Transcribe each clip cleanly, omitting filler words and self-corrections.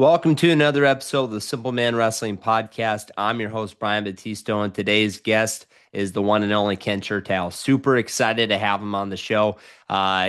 Welcome to another episode of the Simple Man Wrestling Podcast. I'm your host, Brian Battisto, and today's guest is the one and only Ken Chertow. Super excited to have him on the show.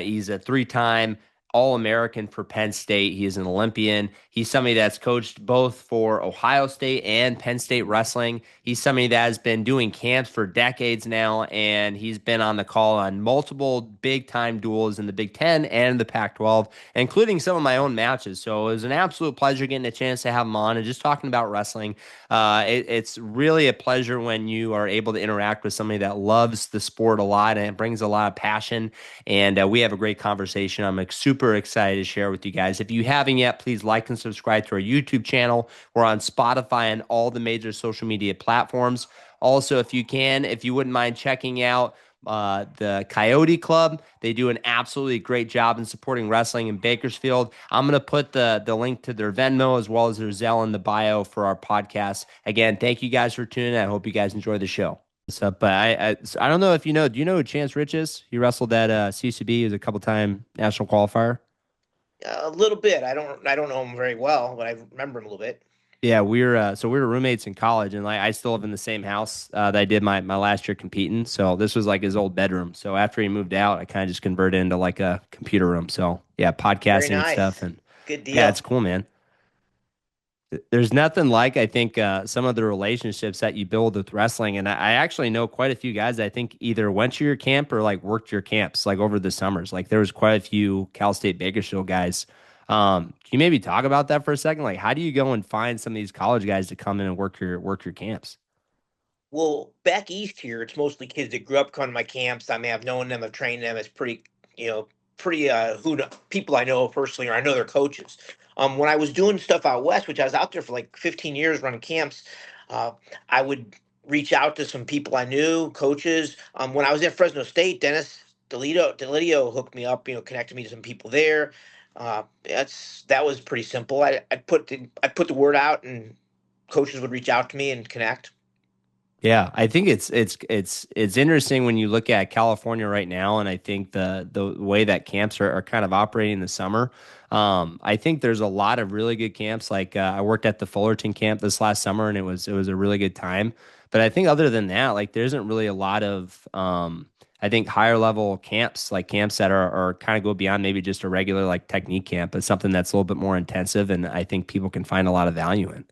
He's a three-time All-American for Penn State. He is an Olympian. He's somebody that's coached both for Ohio State and Penn State wrestling. He's somebody that has been doing camps for decades now, and he's been on the call on multiple big-time duels in the Big Ten and the Pac-12, including some of my own matches. So it was an absolute pleasure getting a chance to have him on and just talking about wrestling. It's really a pleasure when you are able to interact with somebody that loves the sport a lot and it brings a lot of passion. And we have a great conversation. I'm super excited to share with you guys. If you haven't yet, please like and subscribe to our YouTube channel. We're on Spotify and all the major social media platforms. Also, if you can, if you wouldn't mind checking out the Coyote Club. They do an absolutely great job in supporting wrestling in Bakersfield. I'm going to put the link to their Venmo as well as their Zelle in the bio for our podcast. Again, thank you guys for tuning in. I hope you guys enjoy the show. So, but I don't know if you know. Do you know who Chance Rich is? He wrestled at CCB. He was a couple time national qualifier. A little bit. I don't know him very well, but I remember him a little bit. Yeah, we were roommates in college, and like I still live in the same house that I did my last year competing. So this was like his old bedroom. So after he moved out, I kind of just converted into like a computer room. So yeah, Very podcasting and stuff, nice. and Good yeah, deal. it's cool, man. There's nothing like I think some of the relationships that you build with wrestling, and I actually know quite a few guys that I think either went to your camp or like worked your camps like over the summers. Like there was quite a few Cal State Bakersfield guys. Can you maybe talk about that for a second? Like, how do you go and find some of these college guys to come in and work your camps? Well, back east here, it's mostly kids that grew up coming to my camps. I mean, I've known them, I've trained them. It's pretty, pretty people I know personally, or I know their coaches. When I was doing stuff out west, which I was out there for like 15 years running camps, uh, I would reach out to some people I knew, coaches. When I was at Fresno State, Dennis Delidio hooked me up, connected me to some people there. That was pretty simple. I put the word out, and coaches would reach out to me and connect. Yeah, I think it's interesting when you look at California right now, and I think the way that camps are kind of operating in the summer. I think there's a lot of really good camps. Like I worked at the Fullerton camp this last summer, and it was a really good time. But I think other than that, like there isn't really a lot of I think higher level camps, like camps that are kind of go beyond maybe just a regular like technique camp, but something that's a little bit more intensive, and I think people can find a lot of value in.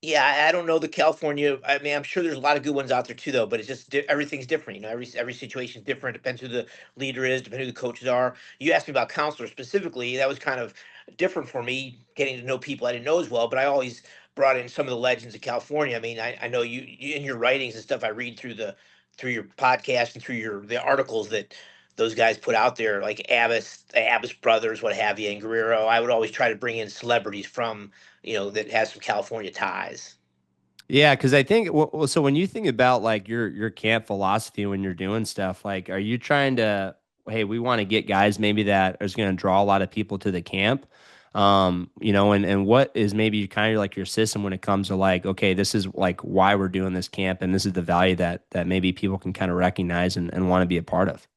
Yeah, I don't know the California. I mean, I'm sure there's a lot of good ones out there too, though. But it's just everything's different. Every situation is different. Depends who the leader is. Depends who the coaches are. You asked me about counselors specifically. That was kind of different for me, getting to know people I didn't know as well. But I always brought in some of the legends of California. I mean, I know you in your writings and stuff. I read through your podcast and through the articles that those guys put out there, like Abbas brothers, what have you, and Guerrero. I would always try to bring in celebrities from that has some California ties. Yeah, because I think so when you think about like your camp philosophy when you're doing stuff, like are you trying to, hey, we want to get guys maybe that is going to draw a lot of people to the camp, and what is maybe kind of like your system when it comes to like, okay, this is like why we're doing this camp and this is the value that maybe people can kind of recognize and want to be a part of.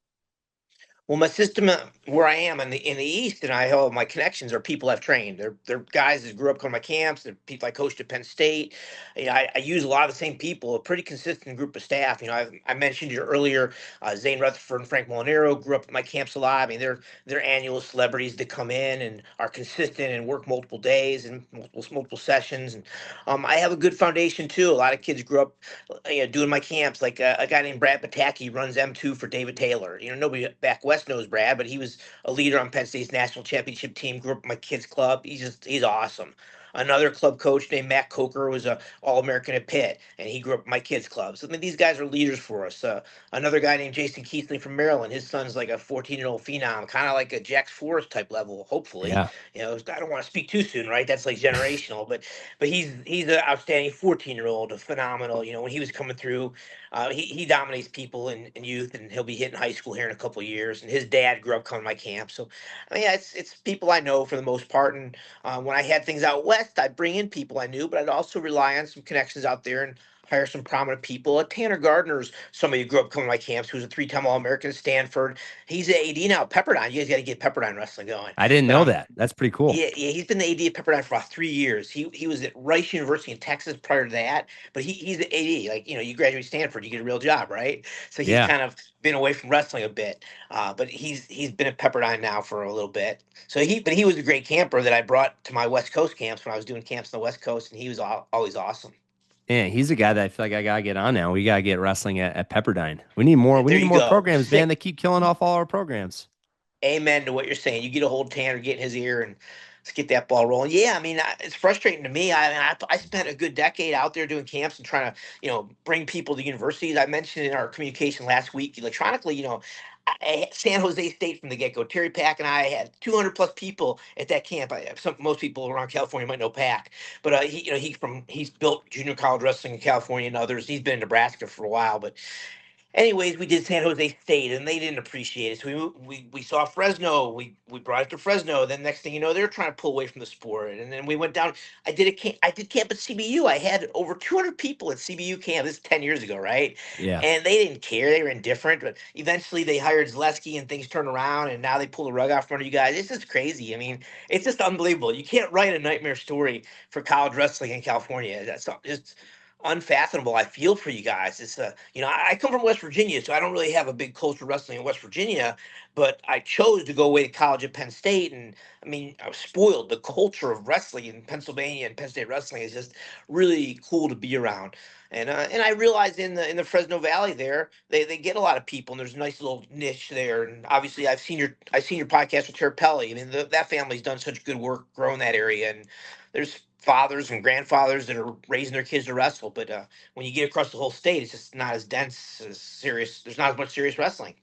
Well, my system where I am in the East, and I have my connections are people I've trained. They're guys that grew up going to my camps. They're people I coached at Penn State. I use a lot of the same people. A pretty consistent group of staff. I mentioned you earlier. Zane Rutherford and Frank Molinaro grew up at my camps a lot. I mean, they're annual celebrities that come in and are consistent and work multiple days and multiple sessions. And I have a good foundation too. A lot of kids grew up doing my camps. Like a guy named Brad Pataki runs M2 for David Taylor. Nobody back west knows Brad, but he was a leader on Penn State's national championship team. Grew up in my kids' club. He's awesome. Another club coach named Matt Coker was a All-American at Pitt, and he grew up in my kids' club. So I mean, these guys are leaders for us. Another guy named Jason Keithley from Maryland. His son's like a 14-year-old phenom, kind of like a Jax Forrest type level. Hopefully, Yeah. I don't want to speak too soon, right? That's like generational, but he's an outstanding 14-year-old, phenomenal. When he was coming through, he dominates people in youth, and he'll be hitting high school here in a couple of years. And his dad grew up coming to my camp, so I mean, yeah, it's people I know for the most part. And when I had things out west, I'd bring in people I knew, but I'd also rely on some connections out there. And hire some prominent people. Tanner Gardner's somebody who grew up coming to my camps, who's a three-time All-American at Stanford. He's the AD now at Pepperdine. You guys got to get Pepperdine wrestling going. I didn't But know that. That's pretty cool. yeah, yeah, he's been the AD at Pepperdine for about 3 years. He was at Rice University in Texas prior to that, but he's the AD. Like, you graduate Stanford, you get a real job, right? So he's Yeah. kind of been away from wrestling a bit, but he's been at Pepperdine now for a little bit. So he was a great camper that I brought to my West Coast camps when I was doing camps on the West Coast, and he was always awesome. Man, he's a guy that I feel like I gotta get on now. We gotta get wrestling at Pepperdine. We need more. We There need you more go. programs, man. They keep killing off all our programs. Amen to what you're saying. You get a hold of Tanner, get in his ear, and let's get that ball rolling. Yeah, I mean, it's frustrating to me. I spent a good decade out there doing camps and trying to, bring people to universities. I mentioned in our communication last week, electronically, San Jose State from the get go. Terry Pack and I had 200 plus people at that camp. Most people around California might know Pack, but he's built junior college wrestling in California and others. He's been in Nebraska for a while, but anyways, we did San Jose State, and they didn't appreciate it. So we saw Fresno. We brought it to Fresno. Then next thing you know, they're trying to pull away from the sport. And then we went down. I did camp at CBU. I had over 200 people at CBU camp. This is 10 years ago, right? Yeah. And they didn't care. They were indifferent. But eventually, they hired Zaleski, and things turned around. And now they pull the rug out from under you guys. It's just crazy. I mean, it's just unbelievable. You can't write a nightmare story for college wrestling in California. That's just unfathomable. I feel for you guys. It's I come from West Virginia, so I don't really have a big culture of wrestling in West Virginia, but I chose to go away to college at Penn State, and I mean, I was spoiled. The culture of wrestling in Pennsylvania and Penn State wrestling is just really cool to be around. And I realized in the Fresno Valley there, they get a lot of people, and there's a nice little niche there. And obviously, I've seen your podcast with Chertow. I mean, that family's done such good work growing that area, and there's fathers and grandfathers that are raising their kids to wrestle. But when you get across the whole state, it's just not as dense, as serious. There's not as much serious wrestling.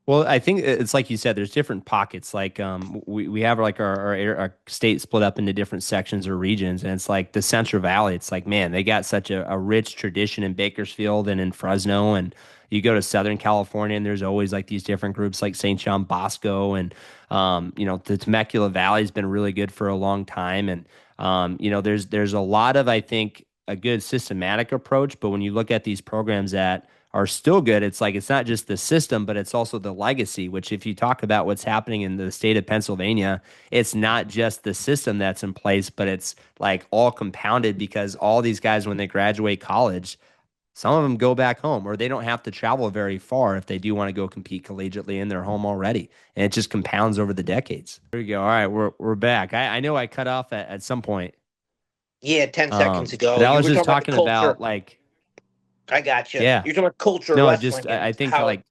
Well, I think it's like you said. There's different pockets. Like we have like our state split up into different sections or regions, and it's like the Central Valley. It's like, man, they got such a rich tradition in Bakersfield and in Fresno, and you go to Southern California, and there's always like these different groups like St. John Bosco, and the Temecula Valley has been really good for a long time, and there's a lot of, I think, a good systematic approach. But when you look at these programs that are still good, it's like it's not just the system, but it's also the legacy, which if you talk about what's happening in the state of Pennsylvania, it's not just the system that's in place, but it's like all compounded because all these guys, when they graduate college, some of them go back home or they don't have to travel very far if they do want to go compete collegiately in their home already. And it just compounds over the decades. There you go. All right, we're back. I know I cut off at some point. Yeah, 10 seconds But ago, I you was were just talking about the talking about culture. like, I got you. yeah, You're talking about culture of no, wrestling just and I think how it. like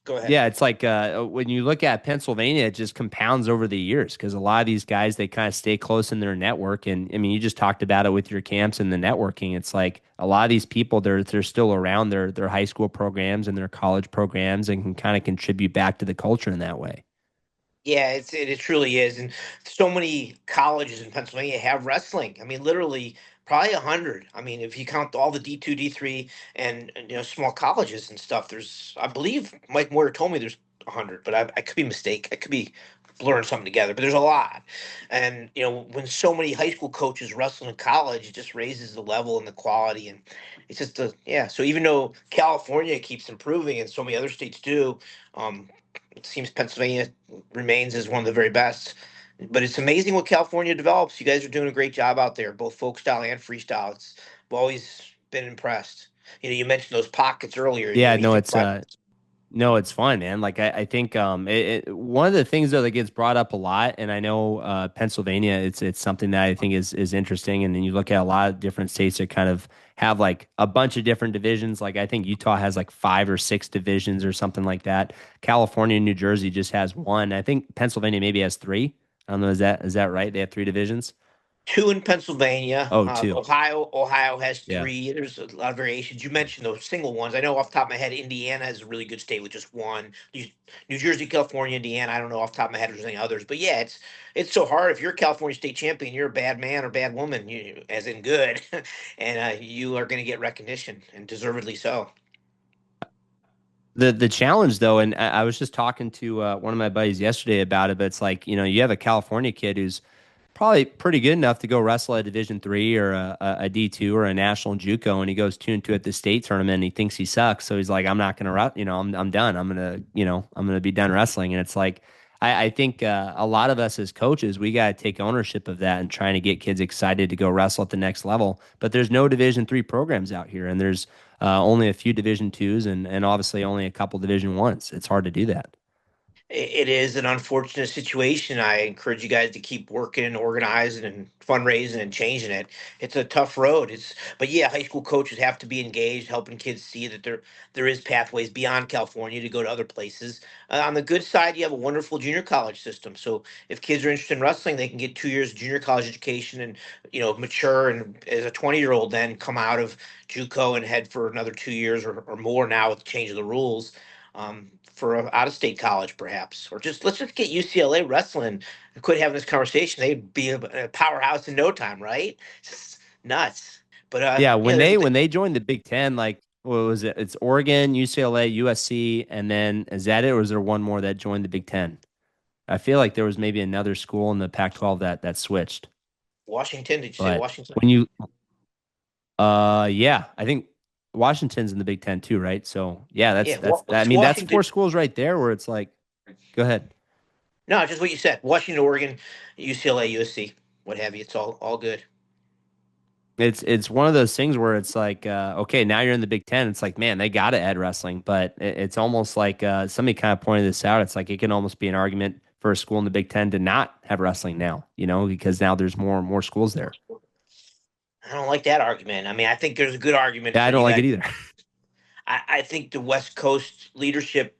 Go ahead. yeah, it's like when you look at Pennsylvania, it just compounds over the years because a lot of these guys they kind of stay close in their network, and I mean, you just talked about it with your camps and the networking. It's like a lot of these people they're still around their high school programs and their college programs and can kind of contribute back to the culture in that way. Yeah, it truly is, and so many colleges in Pennsylvania have wrestling. I mean, literally, probably 100. I mean, if you count all the D2, D3, and small colleges and stuff, there's I believe Mike Moyer told me there's 100, but I could be mistaken. I could be blurring something together, but there's a lot. And when so many high school coaches wrestle in college, it just raises the level and the quality, and it's just yeah. So even though California keeps improving and so many other states do. Um, it seems Pennsylvania remains as one of the very best. But it's amazing what California develops. You guys are doing a great job out there, both folk style and freestyle. I've always been impressed. You mentioned those pockets earlier. Yeah, These no, different it's pockets. no, it's fun, man. Like I think one of the things though that gets brought up a lot, and I know Pennsylvania, it's something that I think is interesting. And then you look at a lot of different states that kind of have like a bunch of different divisions. Like I think Utah has like 5 or 6 divisions or something like that. California and New Jersey just has one. I think Pennsylvania maybe has three. I don't know. Is that right? They have 3 divisions. Two in Pennsylvania. Oh, two. Ohio has Yeah. three. There's a lot of variations. You mentioned those single ones. I know off the top of my head, Indiana is a really good state with just one. New Jersey, California, Indiana. I don't know off the top of my head if there's any others. But yeah, it's so hard. If you're a California state champion, you're a bad man or bad woman, as in good, and you are going to get recognition, and deservedly so. The challenge though, and I was just talking to one of my buddies yesterday about it, but it's like, you have a California kid who's probably pretty good enough to go wrestle a Division III or a D2 or a national JUCO, and he goes 2-2 at the state tournament. And he thinks he sucks, so he's like, "I'm not gonna, I'm done. I'm gonna be done wrestling." And it's like, I think a lot of us as coaches, we got to take ownership of that and trying to get kids excited to go wrestle at the next level. But there's no Division III programs out here, and there's only a few Division IIs, and obviously only a couple Division Is. It's hard to do that. It is an unfortunate situation. I encourage you guys to keep working and organizing and fundraising and changing it. It's a tough road. But yeah, high school coaches have to be engaged, helping kids see that there is pathways beyond California to go to other places. On the good side, you have a wonderful junior college system. So if kids are interested in wrestling, they can get 2 years of junior college education and mature, and as a 20-year-old then come out of JUCO and head for another 2 years or more now with the change of the rules, for an out of state college, perhaps, or just let's just get UCLA wrestling and quit having this conversation. They'd be a powerhouse in no time, right? It's just nuts. But Yeah, when there's they when they joined the Big Ten, like what was it? It's Oregon, UCLA, USC, and then is that it, or is there one more that joined the Big Ten? I feel like there was maybe another school in the Pac-12 that switched. Washington. Did you say But Washington? when you yeah, I think Washington's in the Big Ten too, right? So yeah, Yeah, I mean that's four Washington. schools right there where it's like, go ahead. No, just what you said. Washington, Oregon, UCLA, USC, what have you. It's all good. It's one of those things where it's like, okay, now you're in the Big Ten. It's like, man, they got to add wrestling, but it's almost like somebody kind of pointed this out. It's like it can almost be an argument for a school in the Big Ten to not have wrestling now, because now there's more and more schools there. I don't like that argument. I mean, I think there's a good argument Yeah, I for don't you like guys. it either. I think the West Coast leadership,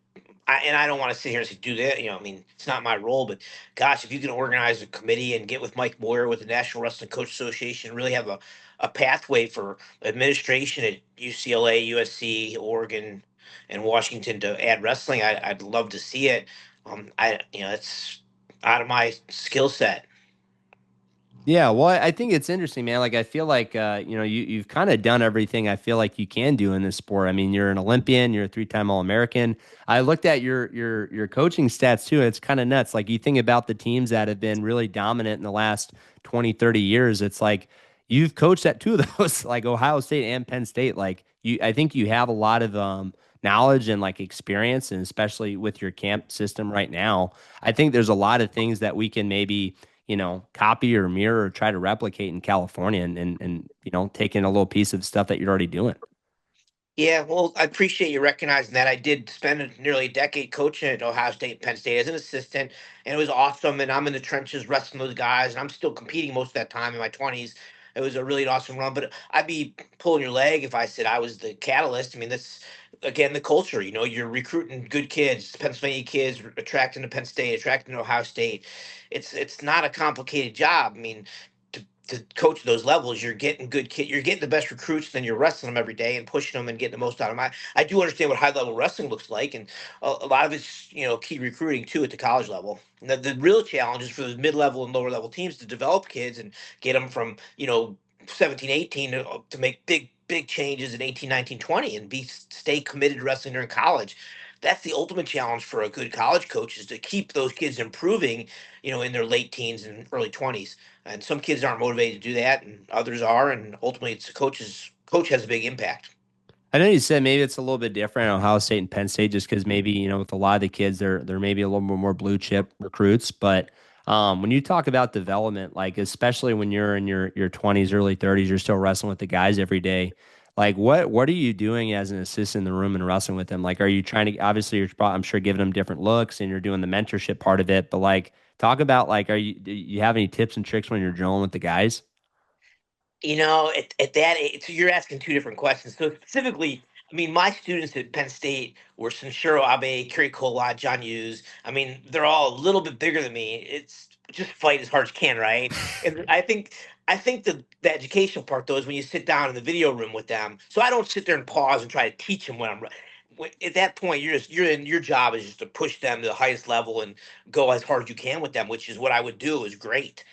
and I don't want to sit here and say do that. I mean, it's not my role, but gosh, if you can organize a committee and get with Mike Moyer with the National Wrestling Coach Association, really have a pathway for administration at UCLA, USC, Oregon, and Washington to add wrestling, I'd love to see it. It's out of my skill set. Yeah, well, I think it's interesting, man. Like, I feel like you've kind of done everything I feel like you can do in this sport. I mean, you're an Olympian, you're a three-time All-American. I looked at your coaching stats too. It's kind of nuts. Like, you think about the teams that have been really dominant in the last 20, 30 years. It's like you've coached at two of those, like Ohio State and Penn State. Like, I think you have a lot of knowledge and like experience, and especially with your camp system right now. I think there's a lot of things that we can maybe copy or mirror or try to replicate in California, and taking a little piece of stuff that you're already doing. Yeah, well, I appreciate you recognizing that. I did spend nearly a decade coaching at Ohio State and Penn State as an assistant, and it was awesome. And I'm in the trenches wrestling those guys, and I'm still competing most of that time in my 20s. It was a really awesome run, but I'd be pulling your leg if I said I was the catalyst. I mean, that's again the culture. You're recruiting good kids, Pennsylvania kids, attracting to Penn State, attracting to Ohio State. It's not a complicated job. I mean, to coach those levels, you're getting good kid, you're getting the best recruits, then you're wrestling them every day and pushing them and getting the most out of them. I do understand what high level wrestling looks like, and a lot of it's key recruiting too at the college level. And the real challenge is for those mid level and lower level teams to develop kids and get them from 17, 18 to make big changes in 18, 19, 20 and stay committed to wrestling during college. That's the ultimate challenge for a good college coach, is to keep those kids improving, in their late teens and early 20s. And some kids aren't motivated to do that, and others are. And ultimately, it's the coach has a big impact. I know you said maybe it's a little bit different in Ohio State and Penn State, just because maybe with a lot of the kids, they're maybe a little bit more blue chip recruits. But when you talk about development, like especially when you're in your 20s, early 30s, you're still wrestling with the guys every day. Like what are you doing as an assistant in the room and wrestling with them? Like, are you trying to, obviously I'm sure giving them different looks and you're doing the mentorship part of it, but like talk about like, do you have any tips and tricks when you're drilling with the guys? At that age, so you're asking two different questions. So specifically, I mean, my students at Penn State were Sanshiro Abe, Kerry Colot, John Hughes. I mean, they're all a little bit bigger than me. It's just fight as hard as you can, right? And I think the educational part though is when you sit down in the video room with them. So I don't sit there and pause and try to teach them at that point. You're in your job is just to push them to the highest level and go as hard as you can with them, which is what I would do. Is great.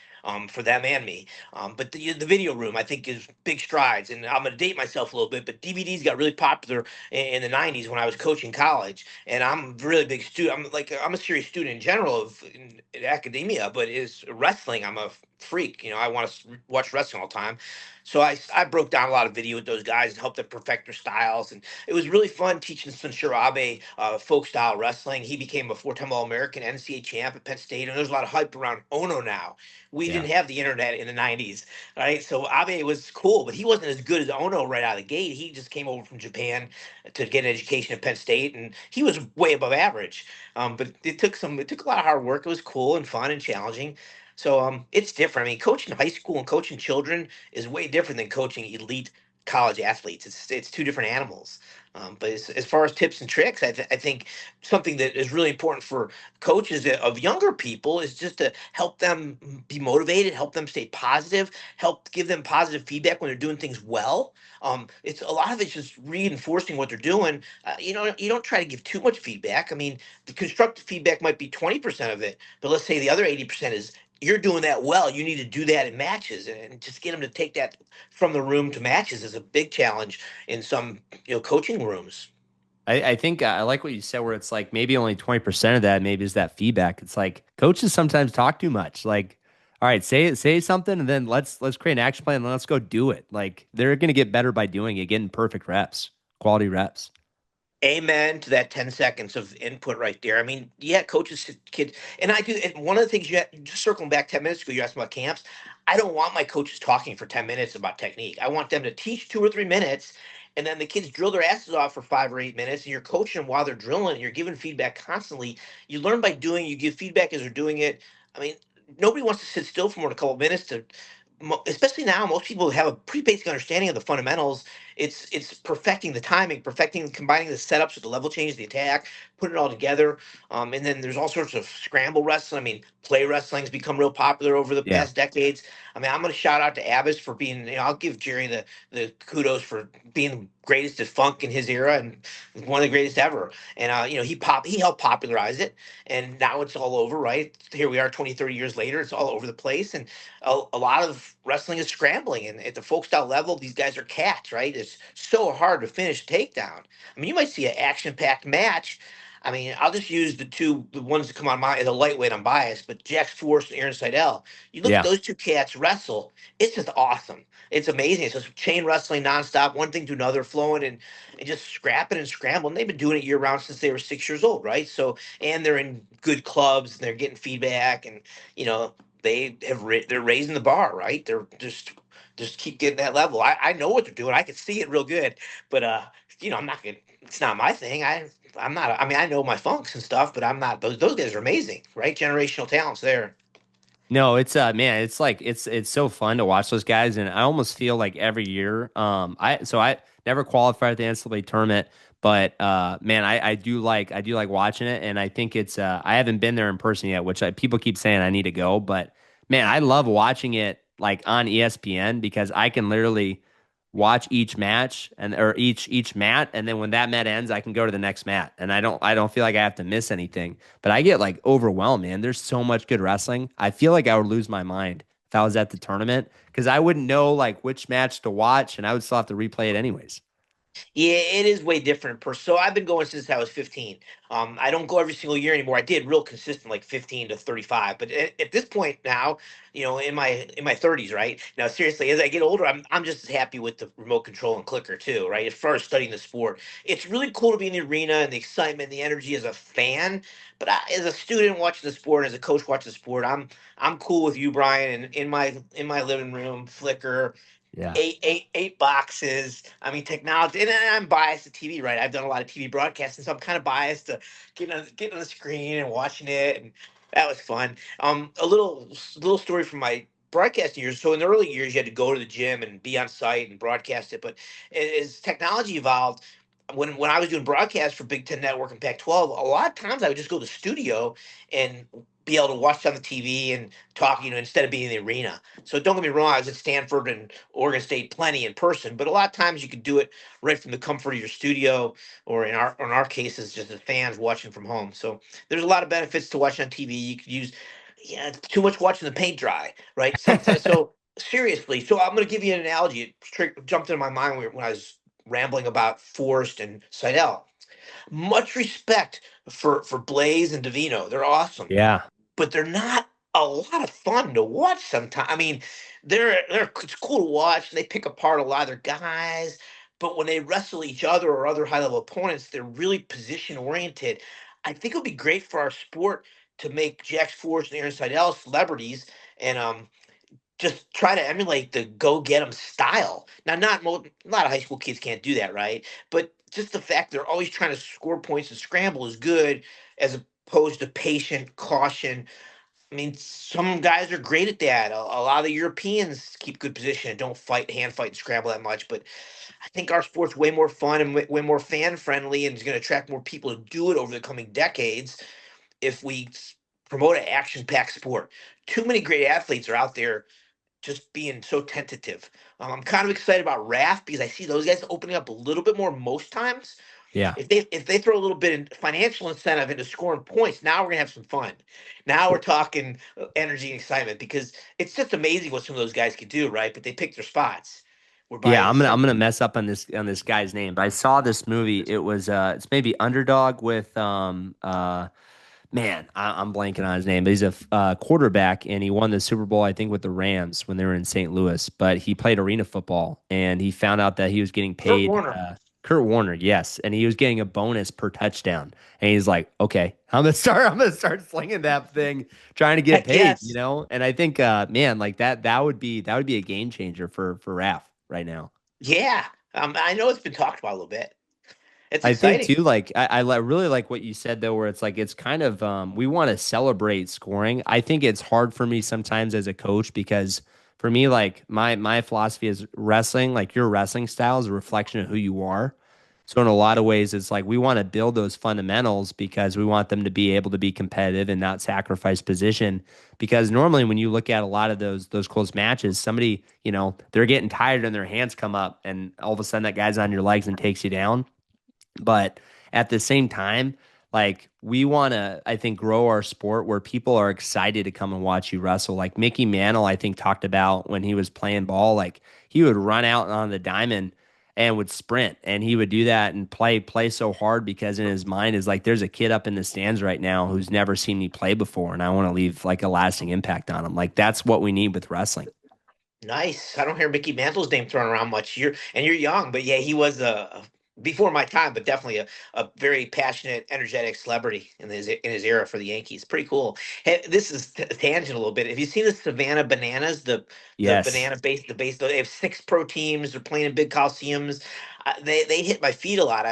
For them and me. But the video room, I think, is big strides. And I'm going to date myself a little bit, but DVDs got really popular in the 90s when I was coaching college. And I'm a really big student. I'm a serious student in general in academia, but is wrestling. I'm a freak. I want to watch wrestling all the time. So I broke down a lot of video with those guys and helped them perfect their styles. And it was really fun teaching Sensei Abe folk style wrestling. He became a 4-time All-American NCAA champ at Penn State. And there's a lot of hype around Ono now. We Yeah. didn't have the internet in the 90s, right? So Abe was cool, but he wasn't as good as Ono right out of the gate. He just came over from Japan to get an education at Penn State, and he was way above average. But it took a lot of hard work. It was cool and fun and challenging. So it's different. I mean, coaching high school and coaching children is way different than coaching elite college athletes. It's two different animals. But as far as tips and tricks, I think something that is really important for coaches of younger people is just to help them be motivated, help them stay positive, help give them positive feedback when they're doing things well. It's a lot of it's just reinforcing what they're doing. You don't try to give too much feedback. I mean, the constructive feedback might be 20% of it, but let's say the other 80% is you're doing that well. You need to do that in matches, and just get them to take that from the room to matches is a big challenge in some coaching rooms. I think I like what you said, where it's like maybe only 20% of that maybe is that feedback. It's like coaches sometimes talk too much. Like, all right, say something, and then let's create an action plan and let's go do it. Like they're gonna get better by doing it, getting perfect reps, quality reps. Amen to that 10 seconds of input right there. I mean, yeah, coaches, kids, and I do. And one of the things just circling back 10 minutes ago, you asked about camps. I don't want my coaches talking for 10 minutes about technique. I want them to teach 2 or 3 minutes, and then the kids drill their asses off for 5 or 8 minutes, and you're coaching them while they're drilling, and you're giving feedback constantly. You learn by doing, you give feedback as they're doing it. I mean, nobody wants to sit still for more than a couple of minutes especially now, most people have a pretty basic understanding of the fundamentals. It's perfecting the timing, perfecting combining the setups with the level change, the attack, putting it all together. And then there's all sorts of scramble wrestling. I mean, play wrestling's become real popular over the Yeah. past decades. I mean, I'm going to shout out to Abbas for being. I'll give Jerry the kudos for being the greatest at funk in his era and one of the greatest ever. And he helped popularize it, and now it's all over. Right here we are, 20, 30 years later, it's all over the place, and a lot of wrestling is scrambling, and at the folk style level, these guys are cats, right? It's so hard to finish a takedown. I mean, you might see an action packed match. I mean, I'll just use the ones that come on my as a lightweight. I'm biased, but Jax Force and Aaron Seidel. You look at Yeah. those two cats wrestle. It's just awesome. It's amazing. It's just chain wrestling nonstop, one thing to another, flowing and just scrapping and scrambling. They've been doing it year round since they were 6 years old, right? So, and they're in good clubs and they're getting feedback, and you know they're raising the bar, right? They're just keep getting that level. I know what they're doing. I can see it real good, but I'm not gonna. It's not my thing. I'm not. I mean, I know my funks and stuff, but I'm not. Those guys are amazing, right? Generational talents there. No, it's man, it's like it's so fun to watch those guys, and I almost feel like every year, I never qualified at the NCAA tournament, but man, I do like watching it, and I think it's I haven't been there in person yet, which people keep saying I need to go, but man, I love watching it like on ESPN because I can literally watch each match and or each mat, and then when that mat ends I can go to the next mat, and I don't feel like I have to miss anything, but I get like overwhelmed, man. There's so much good wrestling. I feel like I would lose my mind if I was at the tournament because I wouldn't know like which match to watch, and I would still have to replay it anyways. Yeah, it is way different in person. So I've been going since I was 15. I don't go every single year anymore. I did real consistent, like 15 to 35. But at this point now, in my 30s, right now, seriously, as I get older, I'm just as happy with the remote control and clicker too, right? As far as studying the sport, it's really cool to be in the arena and the excitement, the energy as a fan. But as a student watching the sport, as a coach watching the sport, I'm cool with you, Brian, and in my living room, flicker Yeah. eight boxes. I mean, technology, and I'm biased to TV, right? I've done a lot of TV broadcasting, so I'm kind of biased to getting on the screen and watching it, and that was fun. A little story from my broadcasting years. So in the early years, you had to go to the gym and be on site and broadcast it. But as technology evolved, when I was doing broadcasts for Big Ten Network and Pac-12, a lot of times I would just go to the studio and be able to watch on the TV and talk, instead of being in the arena. So don't get me wrong, I was at Stanford and Oregon State plenty in person, but a lot of times you could do it right from the comfort of your studio, or in our cases, just as fans watching from home. So there's a lot of benefits to watching on TV. You could use, yeah, it's too much watching the paint dry, right? Sometimes. So seriously, so I'm going to give you an analogy. Jumped into my mind when I was rambling about Forrest and Seidel. Much respect for Blaze and Davino. They're awesome, Yeah. but they're not. a lot of fun to watch sometimes. I mean, it's cool to watch. They pick apart a lot of their guys, but when they wrestle each other or other high level opponents, they're really position oriented. I think it would be great for our sport to make Jax Force and Aaron Seidel celebrities and just try to emulate the go get 'em style. Now, a lot of high school kids can't do that, right? But just the fact they're always trying to score points and scramble is good, as opposed to patient caution. I mean, some guys are great at that. A lot of the Europeans keep good position and don't hand fight, and scramble that much. But I think our sport's way more fun and way more fan friendly, and is going to attract more people to do it over the coming decades if we promote an action packed sport. Too many great athletes are out there just being so tentative. I'm kind of excited about RAF because I see those guys opening up a little bit more most times. Yeah. If they throw a little bit of financial incentive into scoring points, now we're gonna have some fun. Now we're talking energy and excitement because it's just amazing what some of those guys could do, right? But they pick their spots. Yeah, Whereby I'm some gonna mess up on this guy's name, but I saw this movie. It was it's maybe Underdog with man, I'm blanking on his name, but he's a quarterback, and he won the Super Bowl, I think, with the Rams when they were in St. Louis. But he played arena football, and he found out that he was getting Kurt paid. Warner. Kurt Warner, yes, and he was getting a bonus per touchdown. And he's like, "Okay, I'm gonna start. I'm gonna start slinging that thing, trying to get Heck paid." You yes. know, and I think, man, like that would be a game changer for Raf right now. Yeah. I know it's been talked about a little bit. It's I think too, exciting. like really like what you said though, where it's like it's kind of we want to celebrate scoring. I think it's hard for me sometimes as a coach because for me, like my philosophy is wrestling, like your wrestling style is a reflection of who you are. So in a lot of ways, it's like we want to build those fundamentals because we want them to be able to be competitive and not sacrifice position. Because normally when you look at a lot of those close matches, somebody, they're getting tired and their hands come up and all of a sudden that guy's on your legs and takes you down. But at the same time, like we want to, I think, grow our sport where people are excited to come and watch you wrestle. Like Mickey Mantle, I think, talked about when he was playing ball, like he would run out on the diamond and would sprint, and he would do that and play so hard because in his mind is like, there's a kid up in the stands right now who's never seen me play before, and I want to leave like a lasting impact on him. Like that's what we need with wrestling. Nice. I don't hear Mickey Mantle's name thrown around much. You're young, but yeah, he was before my time, but definitely a very passionate, energetic celebrity in his era for the Yankees. Pretty cool. Hey, this is a tangent a little bit. Have you seen the Savannah Bananas? The Yes. banana base, the base. They have 6 pro teams. They're playing in big coliseums. They hit my feed a lot.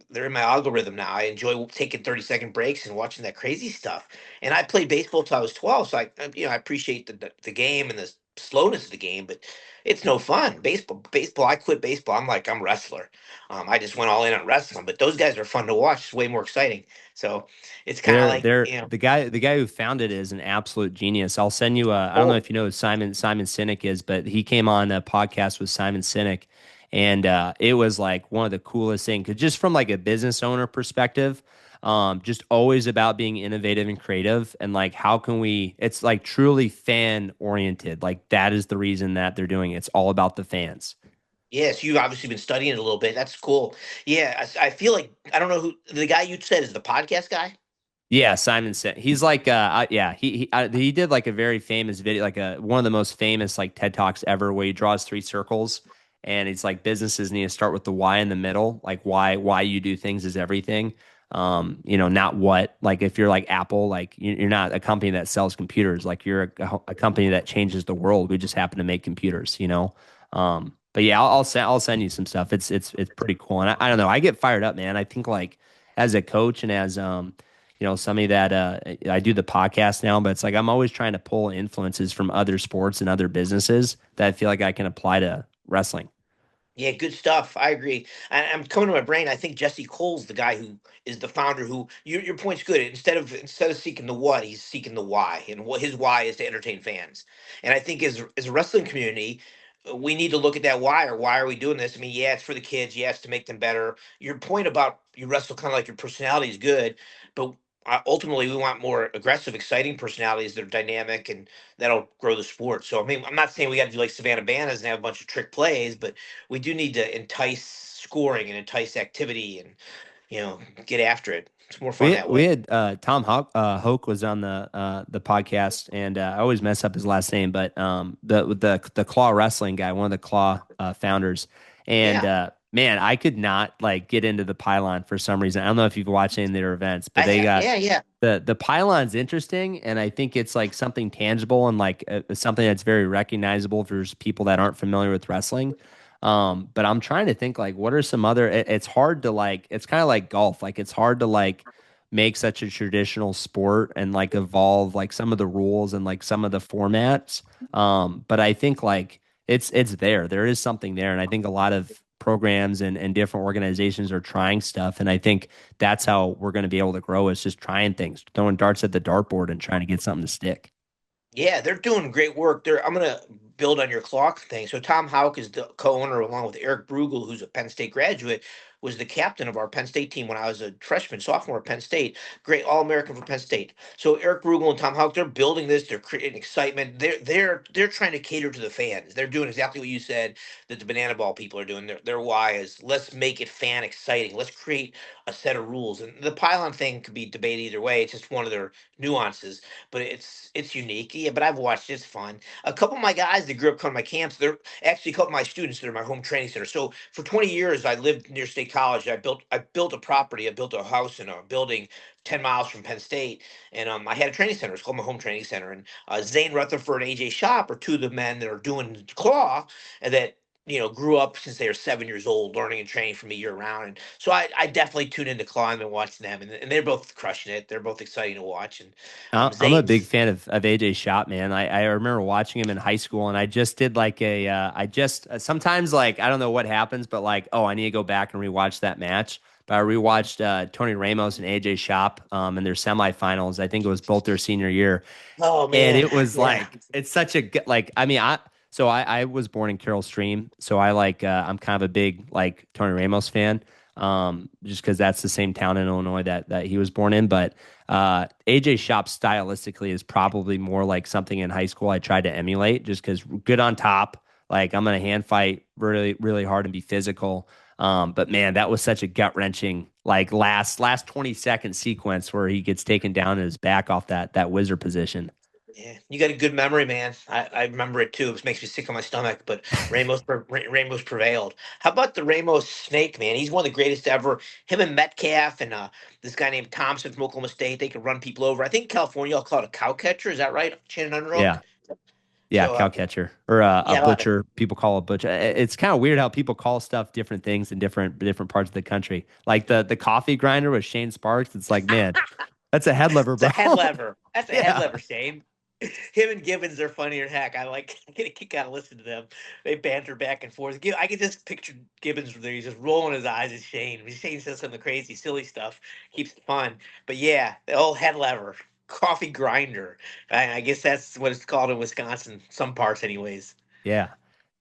They're in my algorithm now. I enjoy taking 30-second breaks and watching that crazy stuff. And I played baseball till I was 12, so I appreciate the game and the slowness of the game, but it's no fun. Baseball. I quit baseball. I'm a wrestler. I just went all in on wrestling, but those guys are fun to watch. It's way more exciting. So it's kind of like They're the guy who founded it is an absolute genius. I'll send you I don't know oh if you know who Simon Sinek is, but he came on a podcast with Simon Sinek, and it was like one of the coolest things. 'Cause just from like a business owner perspective, just always about being innovative and creative, and like how can we? It's like truly fan oriented. Like that is the reason that they're doing it. It's all about the fans. yes, you've obviously been studying it a little bit. That's cool. Yeah, I feel like I don't know who the guy you said is the podcast guy. Yeah, Simon said he's like yeah, he did like a very famous video, like a one of the most famous like TED Talks ever, where he draws 3 circles, and it's like businesses need to start with the why in the middle, like why you do things is everything. Not what. Like if you're like Apple, like you're not a company that sells computers, like you're a company that changes the world. We just happen to make computers. But yeah, I'll send you some stuff. It's pretty cool, and I don't know, I get fired up, man. I think like as a coach and as somebody that I do the podcast now, but it's like I'm always trying to pull influences from other sports and other businesses that I feel like I can apply to wrestling. Yeah, good stuff. I agree. I'm coming to my brain. I think Jesse Cole's the guy who is the founder. Who your point's good. Instead of seeking the what, he's seeking the why, and what his why is to entertain fans. And I think as a wrestling community, we need to look at that why, or why are we doing this? I mean, yeah, it's for the kids. Yeah, it's to make them better. Your point about you wrestle kind of like your personality is good, but ultimately we want more aggressive, exciting personalities that are dynamic and that'll grow the sport. So I mean, I'm not saying we got to do like Savannah Bananas and have a bunch of trick plays, but we do need to entice scoring and entice activity and get after it. It's more fun We that we way. had Tom Hoke was on the podcast, and I always mess up his last name, but the Claw Wrestling guy, one of the Claw founders, and Yeah, man, I could not like get into the pylon for some reason. I don't know if you've watched any of their events, but I they have. got Yeah, yeah, the pylon's interesting, and I think it's like something tangible and like something that's very recognizable for people that aren't familiar with wrestling. But I'm trying to think like what are some other. It's hard to like. It's kind of like golf. Like it's hard to like make such a traditional sport and like evolve like some of the rules and like some of the formats. But I think like it's there. There is something there, and I think a lot of programs and different organizations are trying stuff, and I think that's how we're going to be able to grow is just trying things, throwing darts at the dartboard and trying to get something to stick. yeah. They're doing great work. I'm gonna build on your clock thing. So Tom Houck is the co-owner, along with Eric Brugel, who's a Penn State graduate, was the captain of our Penn State team when I was a freshman, sophomore at Penn State. Great All-American for Penn State. So Eric Brugel and Tom Houck, they're building this. They're creating excitement. They're trying to cater to the fans. They're doing exactly what you said that the banana ball people are doing. Their why is let's make it fan exciting. Let's create a set of rules. And the pylon thing could be debated either way. It's just one of their nuances, but it's unique. Yeah, but I've watched it. It's fun. A couple of my guys that grew up coming to my camps, they're actually a couple of my students that are my home training center. So for 20 years, I lived near State College. I built a property. I built a house in a building 10 miles from Penn State, and I had a training center. It's called my home training center. And Zane Rutherford and AJ Shop are two of the men that are doing claw, and that grew up since they were 7 years old, learning and training from me year round. And so I definitely tune into claw and been watching them, and they're both crushing it. They're both exciting to watch. And I'm a big Zane's fan of AJ Shot, man. I remember watching him in high school, and I just did like I just sometimes like I don't know what happens, but like oh, I need to go back and rewatch that match. But I rewatched Tony Ramos and AJ Shop in their semifinals. I think it was both their senior year, Oh and man, it was yeah. like it's such a like I mean I was born in Carroll Stream, so I like I'm kind of a big like Tony Ramos fan, just because that's the same town in Illinois that he was born in. But AJ Shop stylistically is probably more like something in high school I tried to emulate, just because good on top. Like I'm gonna hand fight really really hard and be physical. But man, that was such a gut wrenching like last 20-second sequence where he gets taken down in his back off that wizard position. Yeah, you got a good memory, man. I remember it too. It makes me sick on my stomach, but Ramos prevailed. How about the Ramos Snake, man? He's one of the greatest ever. Him and Metcalf and this guy named Thompson from Oklahoma State. They could run people over. I think California, I'll call it a cow catcher. Is that right? Chin and underhook. Yeah. Yeah, So cow catcher or a yeah, butcher. People call a butcher. It's kind of weird how people call stuff different things in different parts of the country. Like the coffee grinder with Shane Sparks. It's like, man, that's a head lever, it's a bro. head lever. That's a head Yeah, lever, Shane. Him and Gibbons are funnier than heck. I get a kick out of listening to them. They banter back and forth. I can just picture Gibbons there. He's just rolling his eyes at Shane. Shane says some of the crazy, silly stuff. Keeps it fun. But yeah, the old head lever, coffee grinder. I guess that's what it's called in Wisconsin. Some parts, anyways. yeah.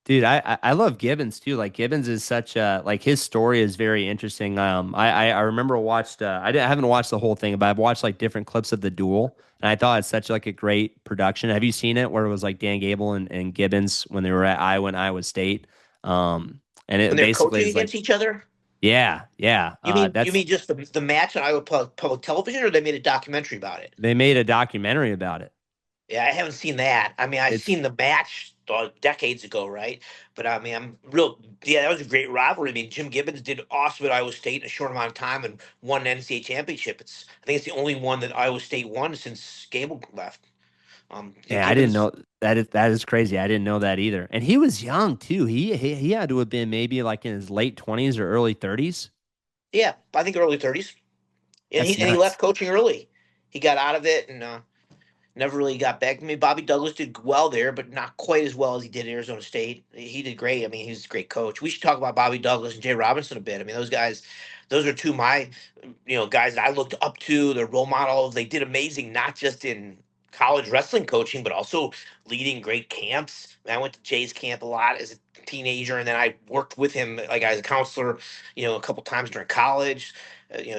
Dude, I love Gibbons too. Like Gibbons is such a like his story is very interesting. I remember watched I haven't watched the whole thing, but I've watched like different clips of the duel, and I thought it's such like a great production. Have you seen it where it was like Dan Gable and Gibbons when they were at Iowa and Iowa State? And When it they're basically coaching is like against each other. yeah, yeah. You That's mean just the match on Iowa public television, or they made a documentary about it? they made a documentary about it. Yeah, I haven't seen that. I mean, I've It's seen the match decades ago, right? But I mean, I'm real. Yeah, that was a great rivalry. I mean, Jim Gibbons did awesome at Iowa State in a short amount of time and won an NCAA championship. I think it's the only one that Iowa State won since Gable left. Yeah, yeah, I didn't Gibbons. know that is crazy. I didn't know that either. And he was young too. He had to have been maybe like in his late 20s or early 30s. Yeah, I think early 30s, and That's he nuts. left coaching early. He got out of it and never really got back. I mean, Bobby Douglas did well there, but not quite as well as he did at Arizona State. He did great. I mean, he's a great coach. We should talk about Bobby Douglas and Jay Robinson a bit. I mean, those guys, those are two of my, guys that I looked up to. They're role models. They did amazing, not just in college wrestling coaching, but also leading great camps. I went to Jay's camp a lot as a teenager, and then I worked with him like as a counselor, a couple times during college.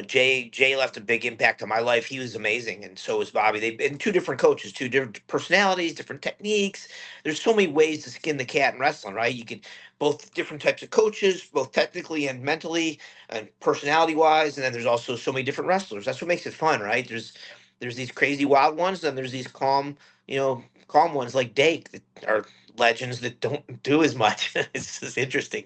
Jay left a big impact on my life. He was amazing, and so was Bobby. They've been two different coaches, two different personalities, different techniques. There's so many ways to skin the cat in wrestling, right? You could both different types of coaches, both technically and mentally and personality wise, and then there's also so many different wrestlers. That's what makes it fun, right? There's these crazy wild ones, and there's these calm ones like Dake that are legends that don't do as much. It's just interesting.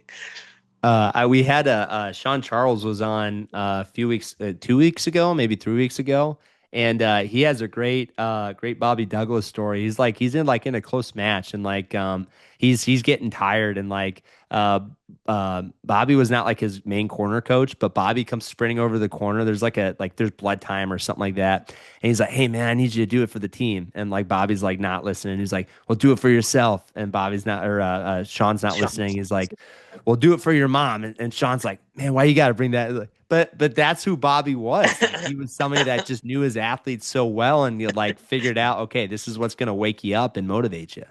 We had Sean Charles was on a few weeks, 2 weeks ago, maybe 3 weeks ago, and he has a great Bobby Douglas story. He's in a close match, and he's getting tired, and uh, Bobby was not like his main corner coach, but Bobby comes sprinting over the corner. There's there's blood time or something like that, and he's like, "Hey man, I need you to do it for the team," and like Bobby's like not listening. He's like, "Well, do it for yourself," and Bobby's not or Sean's not listening. He's like, well, do it for your mom. And Sean's like, man, why you got to bring that? But that's who Bobby was. Like he was somebody that just knew his athletes so well and you like figured out, okay, this is what's going to wake you up and motivate you.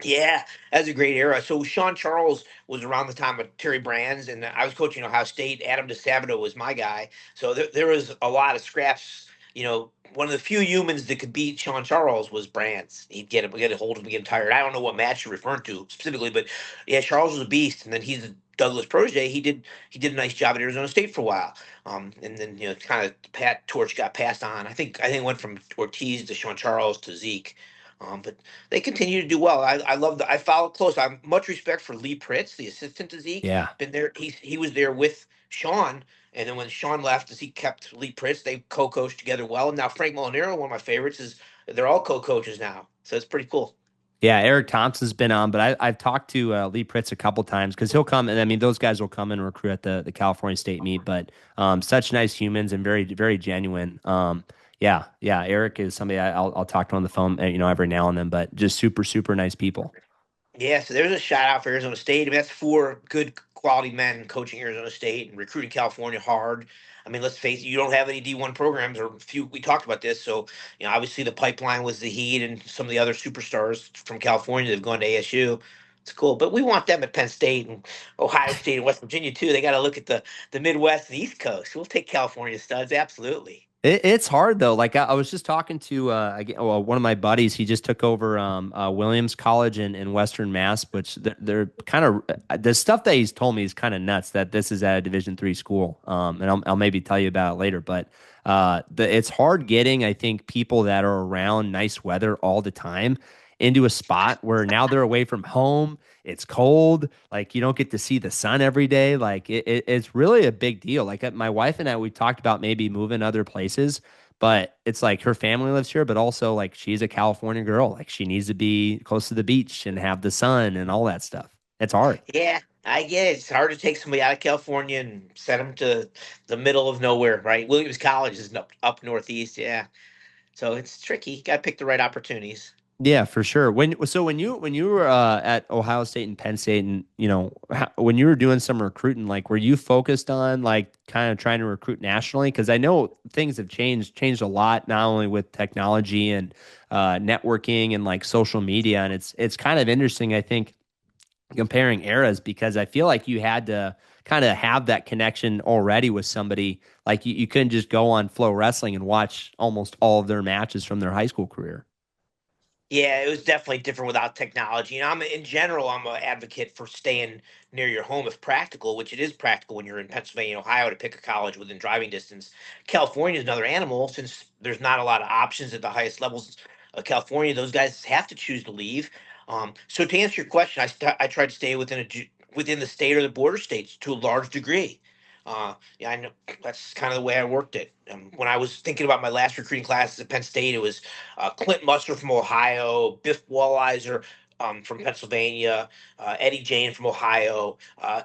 Yeah, that's a great era. So Sean Charles was around the time of Terry Brands, and I was coaching Ohio State. Adam DeSavito was my guy. So there was a lot of scraps. One of the few humans that could beat Sean Charles was Brands. He'd get a hold of him, get him tired. I don't know what match you're referring to specifically, but yeah, Charles was a beast. And then he's a Douglas protege. He did a nice job at Arizona State for a while. And then kind of Pat torch got passed on. I think it went from Ortiz to Sean Charles to Zeke. But they continue to do well. I love I follow close. I'm much respect for Lee Pritz, the assistant to Zeke. Yeah. Been there. He was there with Sean, and then when Sean left, Zeke kept Lee Pritz. They co-coached together well. And now Frank Molinaro, one of my favorites, is they're all co-coaches now. So it's pretty cool. Yeah, Eric Thompson's been on, but I've talked to Lee Pritz a couple times because he'll come, and I mean those guys will come and recruit at the California State meet. But such nice humans and very very genuine. Yeah, Eric is somebody I'll talk to on the phone, every now and then, but just super nice people. Yeah, so there's a shout out for Arizona State. I mean, that's four good quality men coaching Arizona State and recruiting California hard. I mean, let's face it, you don't have any D1 programs or few. We talked about this, so obviously the pipeline was the Heat and some of the other superstars from California that have gone to ASU. It's cool, but we want them at Penn State and Ohio State and West Virginia too. They got to look at the Midwest and East Coast. We'll take California studs, absolutely. It's hard though. Like I was just talking to one of my buddies. He just took over Williams College in Western Mass, which they're kind of the stuff that he's told me is kind of nuts. That this is at a Division III school, and I'll maybe tell you about it later. But it's hard getting, I think, people that are around nice weather all the time into a spot where now they're away from home. It's cold. Like you don't get to see the sun every day. Like it's really a big deal. Like my wife and I, we talked about maybe moving other places, but it's like her family lives here, but also like she's a California girl. Like she needs to be close to the beach and have the sun and all that stuff. It's hard. Yeah, I get it. It's hard to take somebody out of California and send them to the middle of nowhere, right? Williams College is up northeast, yeah. So it's tricky. You got to pick the right opportunities. Yeah, for sure. When you were at Ohio State and Penn State, and when you were doing some recruiting, like were you focused on like kind of trying to recruit nationally? Because I know things have changed a lot, not only with technology and networking and like social media, and it's kind of interesting. I think comparing eras because I feel like you had to kind of have that connection already with somebody. Like you couldn't just go on Flow Wrestling and watch almost all of their matches from their high school career. Yeah, it was definitely different without technology. I'm in general, I'm an advocate for staying near your home if practical, which it is practical when you're in Pennsylvania and Ohio to pick a college within driving distance. California is another animal since there's not a lot of options at the highest levels of California. Those guys have to choose to leave. So to answer your question, I try to stay within the state or the border states to a large degree. Yeah, I know that's kind of the way I worked it. When I was thinking about my last recruiting classes at Penn State, it was Clint Musser from Ohio, Biff Wallizer from Pennsylvania, Eddie Jane from Ohio,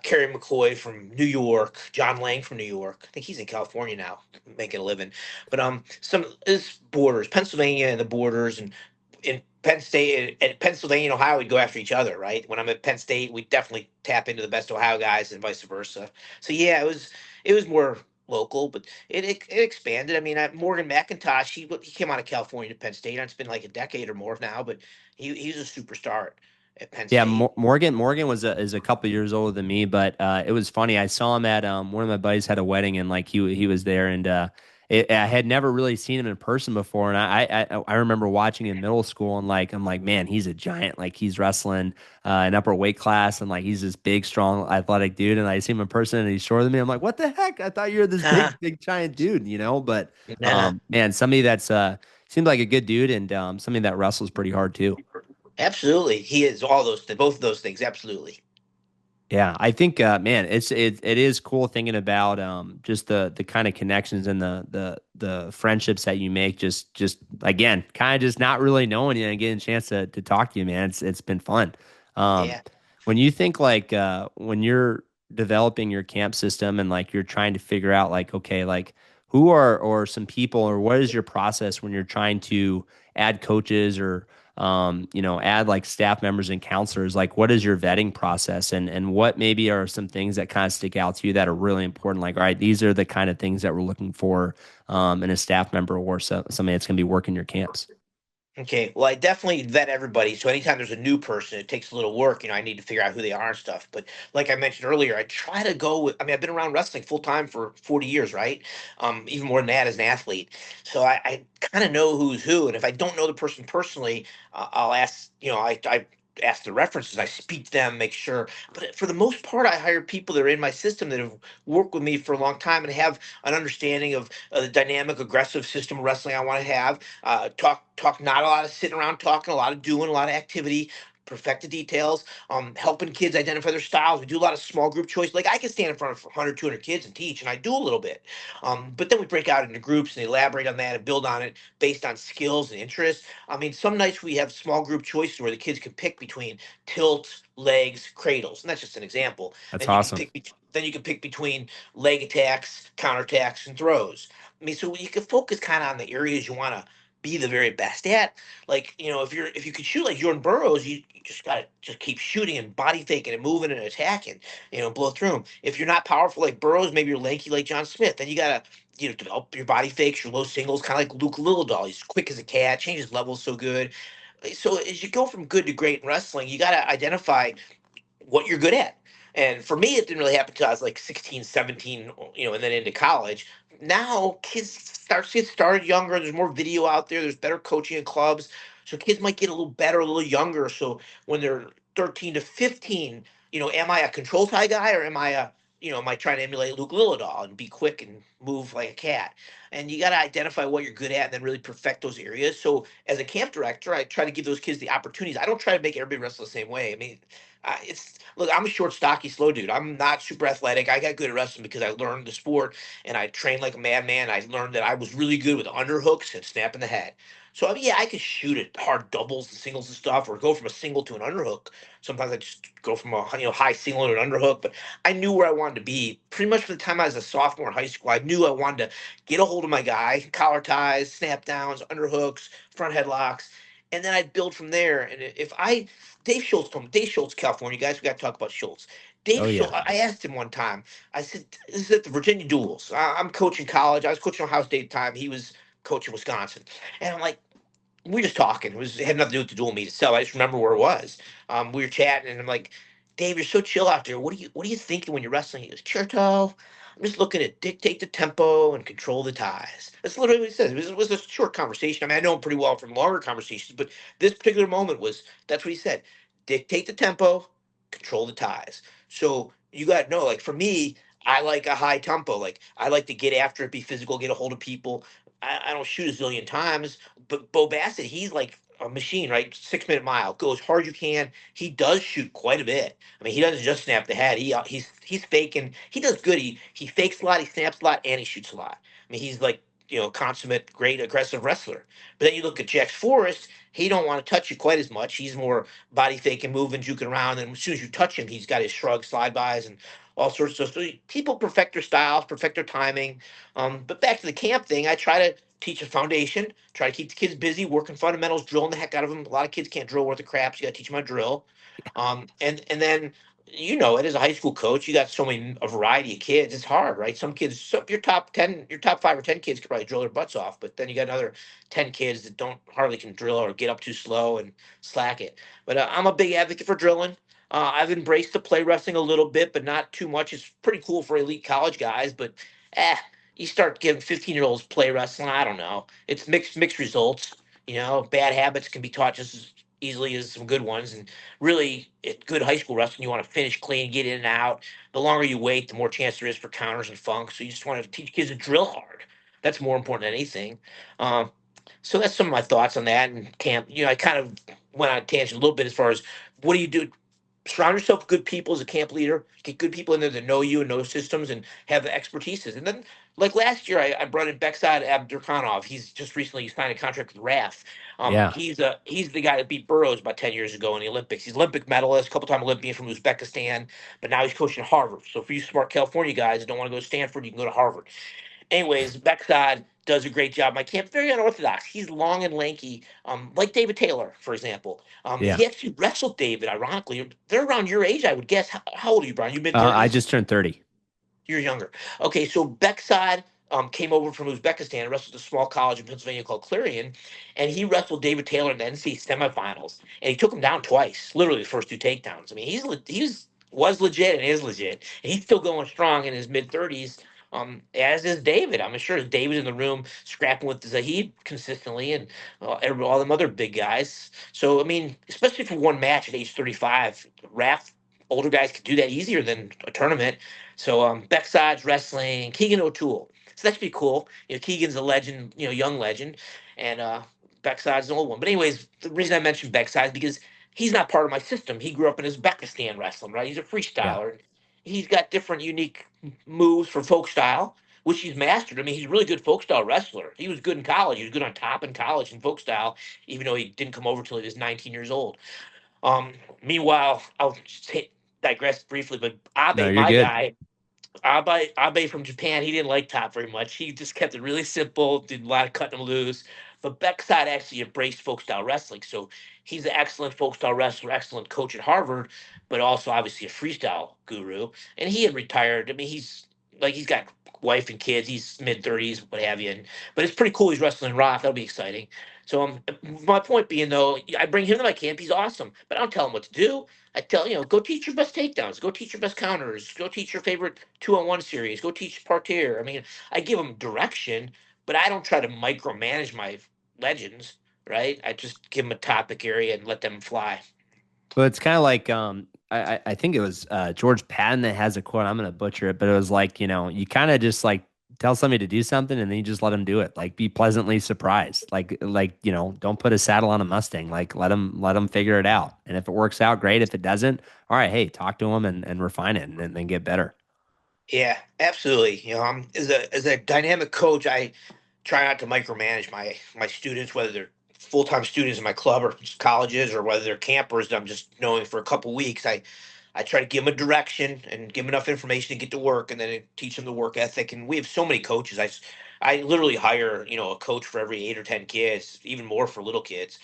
Kerry McCoy from New York, John Lang from New York. I think he's in California now, making a living. But some is borders, Pennsylvania and the borders, and in Penn State and Pennsylvania and Ohio, we'd go after each other, right? When I'm at Penn State, we definitely tap into the best Ohio guys and vice versa. So yeah, it was more local, but it expanded. I mean, Morgan McIntosh, he came out of California to Penn State. It's been like a decade or more now, but he's a superstar at Penn Yeah, State. Morgan is a couple years older than me, but it was funny. I saw him at one of my buddies had a wedding, and like he was there, and I had never really seen him in person before, and I remember watching in middle school, and like I'm like, man, he's a giant. Like he's wrestling an upper weight class, and like he's this big, strong, athletic dude, and I see him in person, and he's shorter than me. I'm like, what the heck? I thought you were this big, giant dude, you know? But Nah, man, somebody that's seems like a good dude, and somebody that wrestles pretty hard too. absolutely. He is all those, both of those things. Absolutely. Yeah, I think man, it is cool thinking about just the kind of connections and the friendships that you make just again, kind of just not really knowing you and getting a chance to talk to you, man. It's been fun. Um Yeah. when you think like when you're developing your camp system and like you're trying to figure out like okay, like who are or some people or what is your process when you're trying to add coaches or add like staff members and counselors. Like, what is your vetting process, and what maybe are some things that kind of stick out to you that are really important? Like, all right, these are the kind of things that we're looking for in a staff member or somebody that's going to be working your camps. Okay, well, I definitely vet everybody. So anytime there's a new person, it takes a little work. I need to figure out who they are and stuff. But like I mentioned earlier, I try to go with. I mean, I've been around wrestling full time for 40 years, right? Even more than that as an athlete. So I kind of know who's who. And if I don't know the person personally, I'll ask. I ask the references. I speak to them, make sure. But for the most part, I hire people that are in my system that have worked with me for a long time and have an understanding of the dynamic, aggressive system of wrestling I want to have. Talk, not a lot of sitting around talking, a lot of doing, a lot of activity, perfect the details, helping kids identify their styles. We do a lot of small group choice. Like I can stand in front of 100, 200 kids and teach, and I do a little bit. But then we break out into groups and elaborate on that and build on it based on skills and interests. I mean, some nights we have small group choices where the kids can pick between tilts, legs, cradles, and that's just an example. That's And you can awesome. pick then you can pick between leg attacks, counterattacks, and throws. I mean, so you can focus kind of on the areas you want to be the very best at. Like, if you could shoot like Jordan Burroughs, you just gotta just keep shooting and body faking and moving and attacking, blow through them. If you're not powerful like Burroughs, maybe you're lanky like John Smith, then you gotta develop your body fakes, your low singles, kind of like Luke Lillidahl. He's quick as a cat, changes levels so good. So as you go from good to great in wrestling, you gotta identify what you're good at. And for me, it didn't really happen until I was like 16, 17, and then into college. Now kids start to get started younger. There's more video out there. There's better coaching in clubs. So kids might get a little better, a little younger. So when they're 13 to 15, am I a control tie guy or am I trying to emulate Luke Lillidahl and be quick and move like a cat? And you got to identify what you're good at and then really perfect those areas. So as a camp director, I try to give those kids the opportunities. I don't try to make everybody wrestle the same way. I mean, it's look, I'm a short, stocky, slow dude. I'm not super athletic. I got good at wrestling because I learned the sport and I trained like a madman. I learned that I was really good with underhooks and snapping the head. So I mean, yeah, I could shoot at hard doubles and singles and stuff, or go from a single to an underhook. Sometimes I just go from a high single to an underhook. But I knew where I wanted to be. Pretty much from the time I was a sophomore in high school, I knew I wanted to get a hold of my guy, collar ties, snap downs, underhooks, front headlocks, and then I'd build from there. And if I Dave Schultz, California, guys. We got to talk about Schultz. Oh Dave yeah. Schultz. I asked him one time. I said, "This is at the Virginia Duels. I'm coaching college. I was coaching Ohio State at the time. He was coaching Wisconsin." And I'm like, we were just talking. It had nothing to do with the dual meet itself. I just remember where it was. We were chatting, and I'm like, "Dave, you're so chill out there. What are you thinking when you're wrestling?" He goes, "Chertow, I'm just looking to dictate the tempo and control the ties." That's literally what he says. It was a short conversation. I mean, I know him pretty well from longer conversations, but this particular moment was that's what he said. Dictate the tempo, control the ties. So you got to know, like for me, I like a high tempo. Like I like to get after it, be physical, get a hold of people. I don't shoot a zillion times, but Bo Bassett, he's like a machine, right? 6 minute mile, go as hard as you can. He does shoot quite a bit. I mean, he doesn't just snap the head. He's faking. He does good. He fakes a lot. He snaps a lot, and he shoots a lot. I mean, he's like consummate, great aggressive wrestler. But then you look at Jax Forrest. He don't want to touch you quite as much. He's more body faking, moving, juking around, and as soon as you touch him, he's got his shrug, slide bys, and all sorts of stuff. So people perfect their styles, perfect their timing. But back to the camp thing, I try to teach a foundation, try to keep the kids busy, working fundamentals, drilling the heck out of them. A lot of kids can't drill worth of crap, so you got to teach them how to drill. And then you know it as a high school coach, you got a variety of kids. It's hard, right? Some kids, your top 10, your top 5 or 10 kids could probably drill their butts off, but then you got another 10 kids that don't hardly can drill or get up too slow and slack it. But I'm a big advocate for drilling. I've embraced the play wrestling a little bit, but not too much. It's pretty cool for elite college guys, but eh, you start giving 15-year-olds play wrestling. I don't know. It's mixed results. Bad habits can be taught just as easily as some good ones, and really at good high school wrestling, you want to finish clean, get in and out. The longer you wait, the more chance there is for counters and funks. So you just want to teach kids to drill hard. That's more important than anything. Um, so that's some of my thoughts on that and camp. I kind of went on a tangent a little bit as far as what do you do? Surround yourself with good people as a camp leader. Get good people in there that know you and know systems and have the expertises. And then, like last year, I brought in Beksad Abdurkhanov. He's just recently signed a contract with RAF. Yeah. He's the guy that beat Burroughs about 10 years ago in the Olympics. He's Olympic medalist, couple-time Olympian from Uzbekistan, but now he's coaching at Harvard. So for you smart California guys that don't want to go to Stanford, you can go to Harvard. Anyways, Beksad does a great job. My camp very unorthodox. He's long and lanky, like David Taylor, for example. Yeah. He actually wrestled David. Ironically, they're around your age, I would guess. How old are you, Brian? You mid I thirties? just turned 30. You're younger. Okay, so Beksad came over from Uzbekistan and wrestled a small college in Pennsylvania called Clarion, and he wrestled David Taylor in the NCAA semifinals, and he took him down twice, literally the first two takedowns. I mean, he's was legit and is legit, and he's still going strong in his mid 30s. As is David. I'm sure David in the room scrapping with Zahid consistently, and all them other big guys. So I mean, especially for one match at age 35, Raf older guys could do that easier than a tournament. So Beckside's wrestling, Keegan O'Toole. So that should be cool. Keegan's a legend, young legend, and Beckside's an old one. But anyways, the reason I mentioned Beckside is because he's not part of my system. He grew up in Uzbekistan wrestling, right? He's a Yeah. freestyler. He's got different unique moves for folk style, which he's mastered. I mean, he's a really good folk style wrestler. He was good in college. He was good on top in college in folk style, even though he didn't come over till he was 19 years old. Um, Meanwhile, I'll just digress briefly, but No, Abe, you're my good. guy, Abe from Japan, he didn't like Top very much. He just kept it really simple, did a lot of cutting them loose. But Beckside actually embraced folk style wrestling. So he's an excellent folk style wrestler, excellent coach at Harvard, but also obviously a freestyle guru. And he had retired. I mean, he's got wife and kids. He's mid 30s, what have you. But it's pretty cool. He's wrestling rock. That'll be exciting. So my point being though, I bring him to my camp. He's awesome, but I don't tell him what to do. I tell go teach your best takedowns, go teach your best counters, go teach your favorite 2-on-1 series, go teach parterre. I mean, I give them direction, but I don't try to micromanage my legends, right? I just give them a topic area and let them fly. Well, it's kind of like I think it was George Patton that has a quote. I'm gonna butcher it, but it was like, you kind of just like tell somebody to do something and then you just let them do it. Like be pleasantly surprised. Like don't put a saddle on a Mustang. Like let them figure it out. And if it works out, great. If it doesn't, all right, hey, talk to them and refine it and then get better. Yeah, absolutely. I'm as a dynamic coach, I try not to micromanage my students, whether they're full time students in my club or just colleges, or whether they're campers that I'm just knowing for a couple weeks. I try to give them a direction and give them enough information to get to work, and then teach them the work ethic. And we have so many coaches. I literally hire a coach for every 8 or 10 kids, even more for little kids.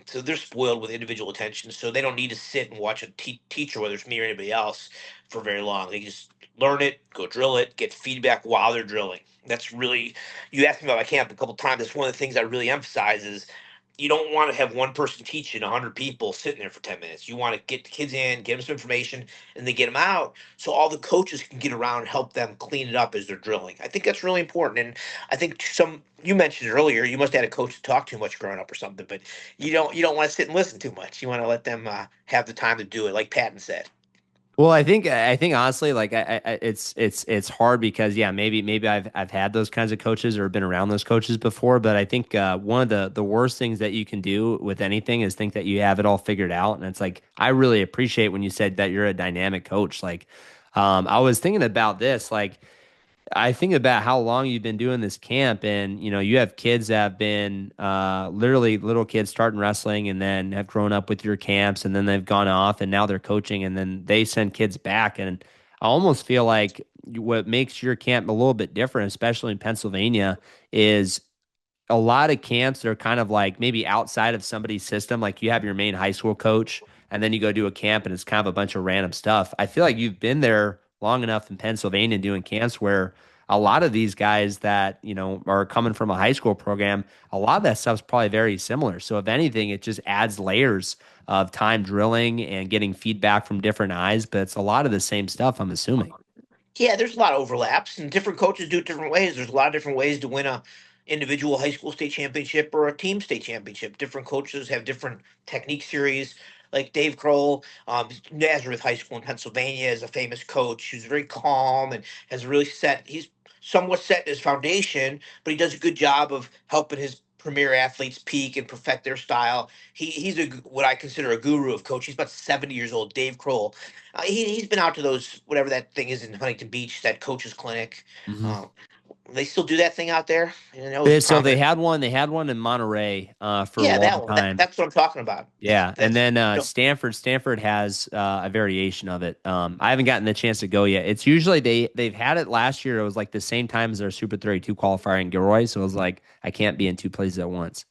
So they're spoiled with individual attention, so they don't need to sit and watch a teacher, whether it's me or anybody else, for very long. They just learn it, go drill it, get feedback while they're drilling. That's really, you asked me about my camp a couple times. That's one of the things I really emphasize is you don't want to have one person teaching 100 people sitting there for 10 minutes. You want to get the kids in, get them some information, and then get them out so all the coaches can get around and help them clean it up as they're drilling. I think that's really important. And I think you mentioned it earlier, you must have had a coach to talk too much growing up or something, but you don't want to sit and listen too much. You want to let them have the time to do it, like Patton said. Well, I think honestly, like it's hard because yeah, maybe I've had those kinds of coaches or been around those coaches before, but I think one of the worst things that you can do with anything is think that you have it all figured out, and it's like I really appreciate when you said that you're a dynamic coach. Like, I was thinking about this, like. I think about how long you've been doing this camp, and you have kids that have been literally little kids starting wrestling, and then have grown up with your camps, and then they've gone off, and now they're coaching, and then they send kids back. And I almost feel like what makes your camp a little bit different, especially in Pennsylvania, is a lot of camps are kind of like maybe outside of somebody's system. Like you have your main high school coach, and then you go do a camp and it's kind of a bunch of random stuff. I feel like you've been there long enough in Pennsylvania doing camps where a lot of these guys that, are coming from a high school program, a lot of that stuff's probably very similar. So if anything, it just adds layers of time drilling and getting feedback from different eyes, but it's a lot of the same stuff, I'm assuming. Yeah, there's a lot of overlaps, and different coaches do it different ways. There's a lot of different ways to win a individual high school state championship or a team state championship. Different coaches have different technique series. Like Dave Kroll, Nazareth High School in Pennsylvania, is a famous coach who's very calm and has really set. He's somewhat set his foundation, but he does a good job of helping his premier athletes peak and perfect their style. He's what I consider a guru of coach. He's about 70 years old, Dave Kroll. He's been out to those whatever that thing is in Huntington Beach, that coaches clinic. Hmm. Uh, they still do that thing out there. And that was So they prominent. had one. They had one in Monterey for a Yeah, long that one. time. That's what I'm talking about. Yeah, and That's then you know, Stanford has a variation of it. I haven't gotten the chance to go yet. It's usually they've had it last year. It was like the same time as their Super 32 qualifier in Gilroy, so it was like I can't be in two places at once.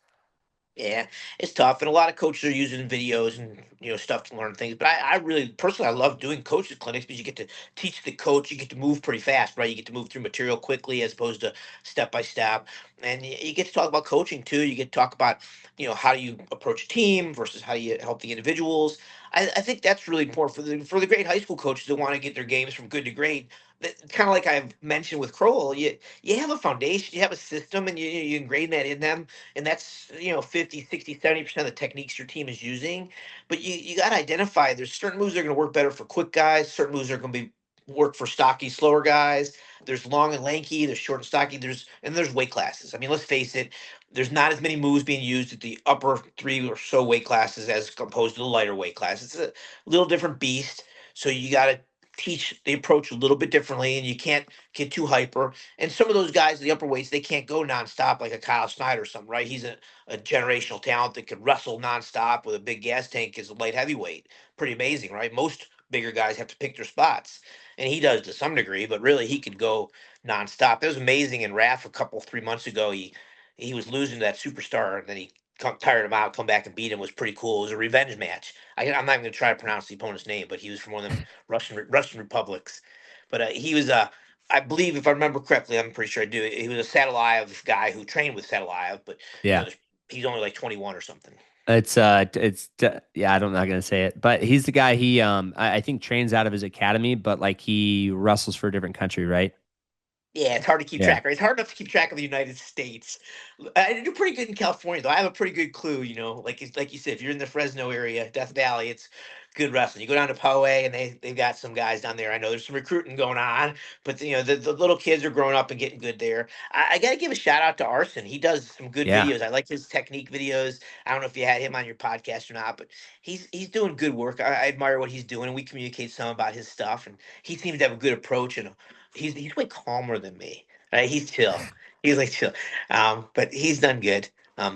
yeah, it's tough, and a lot of coaches are using videos and stuff to learn things. But I really personally I love doing coaches clinics because you get to teach the coach. You get to move pretty fast, right? You get to move through material quickly as opposed to step by step, and you get to talk about coaching too. You get to talk about how do you approach a team versus how do you help the individuals. I think that's really important for the great high school coaches that want to get their games from good to great. Kind of like I've mentioned with Kroll, you have a foundation, you have a system, and you ingrain that in them, and that's 50, 60, 70% of the techniques your team is using. But you got to identify there's certain moves that are going to work better for quick guys, certain moves are going to be work for stocky slower guys. There's long and lanky, there's short and stocky, there's weight classes. I mean, let's face it, there's not as many moves being used at the upper three or so weight classes as opposed to the lighter weight class. It's a little different beast, so you got to teach the approach a little bit differently, and you can't get too hyper. And some of those guys in the upper weights, they can't go nonstop like a Kyle Snyder or something, right? He's a generational talent that could wrestle nonstop with a big gas tank as a light heavyweight. Pretty amazing, right? Most bigger guys have to pick their spots, and he does to some degree, but really he could go nonstop. It was amazing in RAF a couple 3 months ago. He was losing to that superstar, and then he tired him out, come back and beat him. Was pretty cool. It was a revenge match. I'm not even gonna try to pronounce the opponent's name, but he was from one of them Russian republics. But he was I believe if I remember correctly, I'm pretty sure I do. He was a Sadulayev guy who trained with Sadulayev, but Yeah. he's only like 21 or something. Yeah, I'm not gonna say it, but he's the guy. I think trains out of his academy, but like he wrestles for a different country, right? Yeah, it's hard to keep Yeah. track. Right? It's hard enough to keep track of the United States. I do pretty good in California, though. I have a pretty good clue. Like you said, if you're in the Fresno area, Death Valley, it's good wrestling. You go down to Poway, and they've got some guys down there. I know there's some recruiting going on, but the little kids are growing up and getting good there. I got to give a shout out to Arson. He does some good Yeah. videos. I like his technique videos. I don't know if you had him on your podcast or not, but he's doing good work. I admire what he's doing, and we communicate some about his stuff. And he seems to have a good approach and he's way calmer than me. Right? He's chill. He's like chill. But he's done good.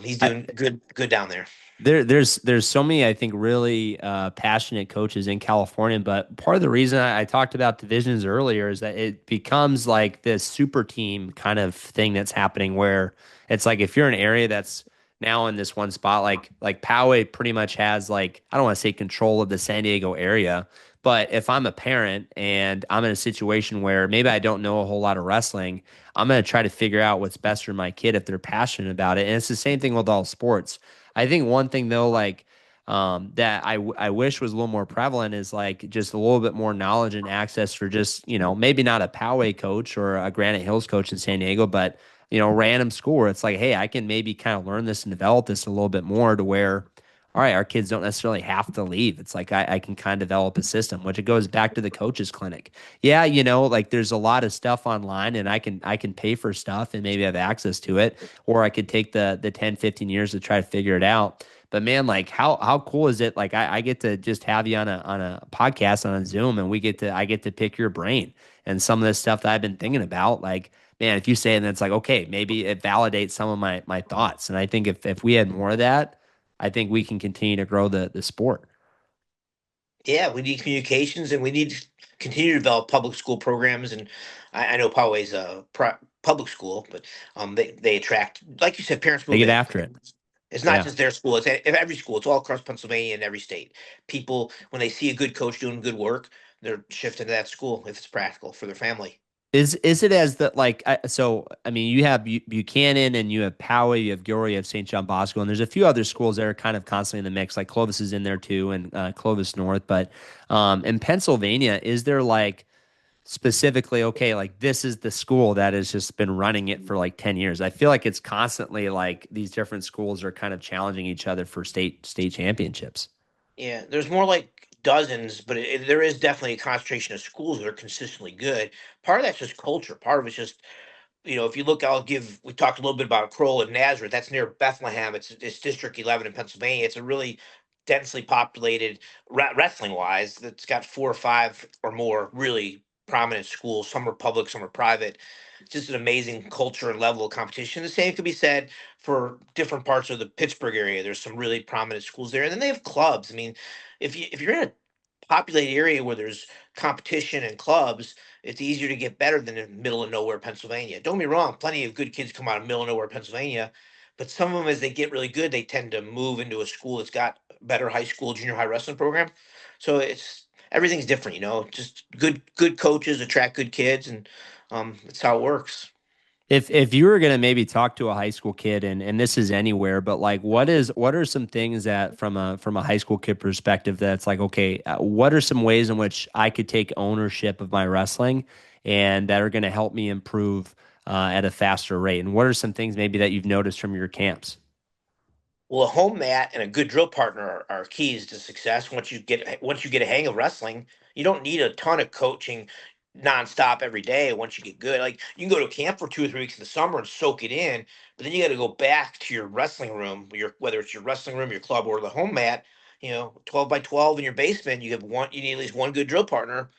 He's I, doing good down there. there's so many, I think, really passionate coaches in California, but part of the reason I talked about divisions earlier is that it becomes like this super team kind of thing that's happening where it's like if you're an area that's now in this one spot, like Poway pretty much has like I don't want to say control of the San Diego area, but if I'm a parent and I'm in a situation where maybe I don't know a whole lot of wrestling, I'm going to try to figure out what's best for my kid if they're passionate about it. And it's the same thing with all sports. I think one thing though, like that I wish was a little more prevalent is like just a little bit more knowledge and access for just maybe not a Poway coach or a Granite Hills coach in San Diego, but random school where it's like, hey, I can maybe kind of learn this and develop this a little bit more to where. All right, our kids don't necessarily have to leave. It's like I can kind of develop a system, which it goes back to the coaches clinic. Yeah, like there's a lot of stuff online and I can pay for stuff and maybe have access to it or I could take the 10, 15 years to try to figure it out. But man, like how cool is it? Like I get to just have you on a podcast on a Zoom and I get to pick your brain and some of this stuff that I've been thinking about. Like, man, if you say it, then it's like, okay, maybe it validates some of my thoughts. And I think if we had more of that, I think we can continue to grow the sport. Yeah, we need communications, and we need to continue to develop public school programs. And I know Poway's a public school, but they attract, like you said, parents They move get in. after it. It's not Yeah. just their school; it's every school. It's all across Pennsylvania and every state. People, when they see a good coach doing good work, they're shifting to that school if it's practical for their family. Is it as that like so? I mean, you have Buchanan and you have Poway, you have Gilroy, you have St. John Bosco, and there's a few other schools that are kind of constantly in the mix. Like Clovis is in there too, and Clovis North. But in Pennsylvania, is there like specifically okay, like this is the school that has just been running it for like 10 years? I feel like it's constantly like these different schools are kind of challenging each other for state championships. Yeah, there's more like dozens, but there is definitely a concentration of schools that are consistently good. Part of that's just culture. Part of it's just, if you look, we talked a little bit about Kroll and Nazareth. That's near Bethlehem. It's District 11 in Pennsylvania. It's a really densely populated, wrestling wise, that's got four or five or more really prominent schools. Some are public, some are private. Just an amazing culture and level of competition. The same could be said for different parts of the Pittsburgh area. There's some really prominent schools there, and then they have clubs. I mean, if you're in a populated area where there's competition and clubs, it's easier to get better than in middle of nowhere Pennsylvania. Don't be wrong, plenty of good kids come out of middle of nowhere Pennsylvania, but some of them, as they get really good, they tend to move into a school that's got a better high school, junior high wrestling program. So everything's different, Just good coaches attract good kids, and that's how it works. If you were gonna maybe talk to a high school kid, and this is anywhere, but like what are some things that from a high school kid perspective that's like okay, what are some ways in which I could take ownership of my wrestling and that are going to help me improve at a faster rate? And what are some things maybe that you've noticed from your camps? Well, a home mat and a good drill partner are keys to success. Once you get a hang of wrestling, you don't need a ton of coaching nonstop every day. Once you get good, like you can go to camp for 2 or 3 weeks in the summer and soak it in, but then you got to go back to your wrestling room, whether it's your wrestling room, your club, or the home mat. 12 by 12 in your basement. You need at least one good drill partner.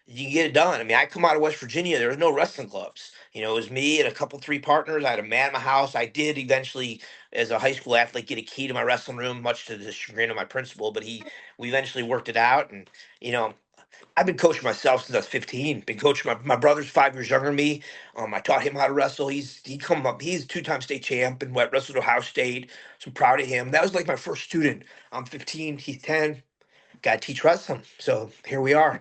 You can get it done. I mean, I come out of West Virginia. There was no wrestling clubs. It was me and a couple, three partners. I had a mat in my house. I did eventually, as a high school athlete, get a key to my wrestling room, much to the chagrin of my principal. But we eventually worked it out. And you know, I've been coaching myself since I was 15. Been coaching my brother's 5 years younger than me. I taught him how to wrestle. He come up. He's a two-time state champ and wrestled at Ohio State. So I'm proud of him. That was like my first student. I'm 15. He's 10. Got to teach wrestling. So here we are.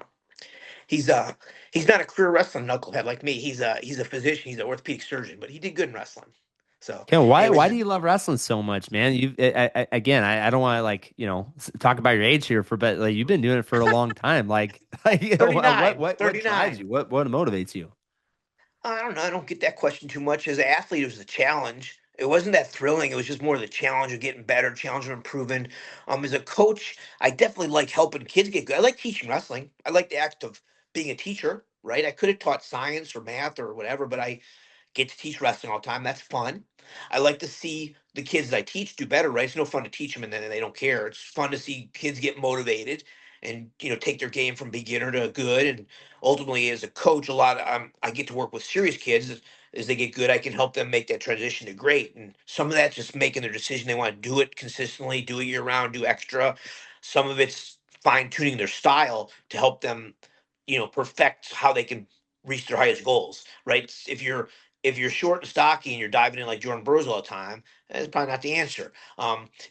He's not a career wrestling knucklehead like me. He's a physician. He's an orthopedic surgeon, but he did good in wrestling. So Ken, it why was do you love wrestling so much, man? Again, I don't want to like talk about your age here, but like you've been doing it for a long time. Like, thirty-nine, what drives 39. you? What motivates you? I don't know. I don't get that question too much. As an athlete, it was a challenge. It wasn't that thrilling. It was just more the challenge of getting better, challenge of improving. As a coach, I definitely like helping kids get good. I like teaching wrestling. I like the act of being a teacher, right? I could have taught science or math or whatever, but I get to teach wrestling all the time. That's fun. I like to see the kids that I teach do better, right? It's no fun to teach them and then they don't care. It's fun to see kids get motivated and take their game from beginner to good. And ultimately, as a coach, I get to work with serious kids. As they get good, I can help them make that transition to great. And some of that's just making their decision. They want to do it consistently, do it year round, do extra. Some of it's fine tuning their style to help them, perfect how they can reach their highest goals. Right? If you're short and stocky and you're diving in like Jordan Burroughs all the time, that's probably not the answer.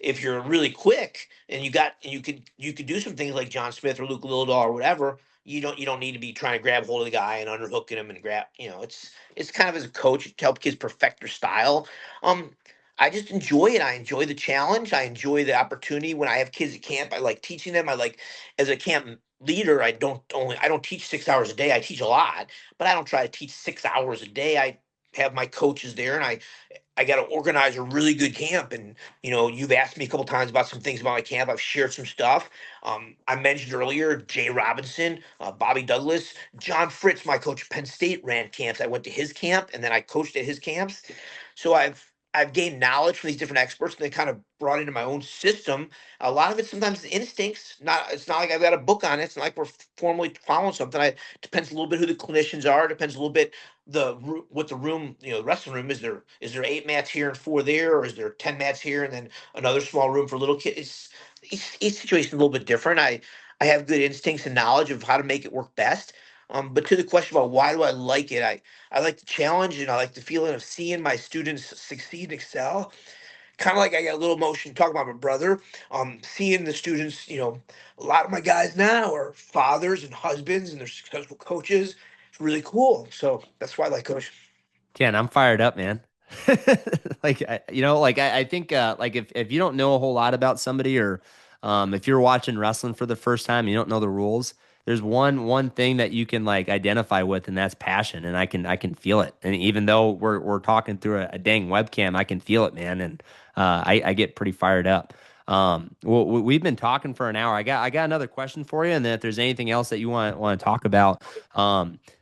If you're really quick and you could do some things like John Smith or Luke Lildahl or whatever, you don't need to be trying to grab hold of the guy and underhooking him and grab. It's kind of, as a coach, to help kids perfect their style. Um, I just enjoy it. I enjoy the challenge. I enjoy the opportunity when I have kids at camp. I like teaching them. I like, as a camp leader, I don't teach 6 hours a day. I teach a lot, but I don't try to teach 6 hours a day. I have my coaches there, and I got to organize a really good camp. And you've asked me a couple times about some things about my camp. I've shared some stuff. I mentioned earlier Jay Robinson, Bobby Douglas, John Fritz, my coach at Penn State, ran camps. I went to his camp and then I coached at his camps. So I've gained knowledge from these different experts, and they kind of brought into my own system. A lot of it sometimes instincts. It's not like I've got a book on it. It's not like we're formally following something. It depends a little bit who the clinicians are. Depends a little bit what the room, the wrestling room. Is there 8 mats here and four there, or is there 10 mats here and then another small room for little kids? Each situation is a little bit different. I have good instincts and knowledge of how to make it work best. But to the question about why do I like it, I like the challenge, and I like the feeling of seeing my students succeed and excel. kind of like I got a little emotion talking about my brother. Seeing the students, a lot of my guys now are fathers and husbands, and they're successful coaches. It's really cool. So that's why I like coaching. Ken, I'm fired up, man. I think like if you don't know a whole lot about somebody or if you're watching wrestling for the first time and you don't know the rules, there's one thing that you can like identify with, and that's passion. And I can feel it. And even though we're talking through a dang webcam, I can feel it, man. And I get pretty fired up. Well, we've been talking for an hour. I got another question for you, and then if there's anything else that you want to talk about,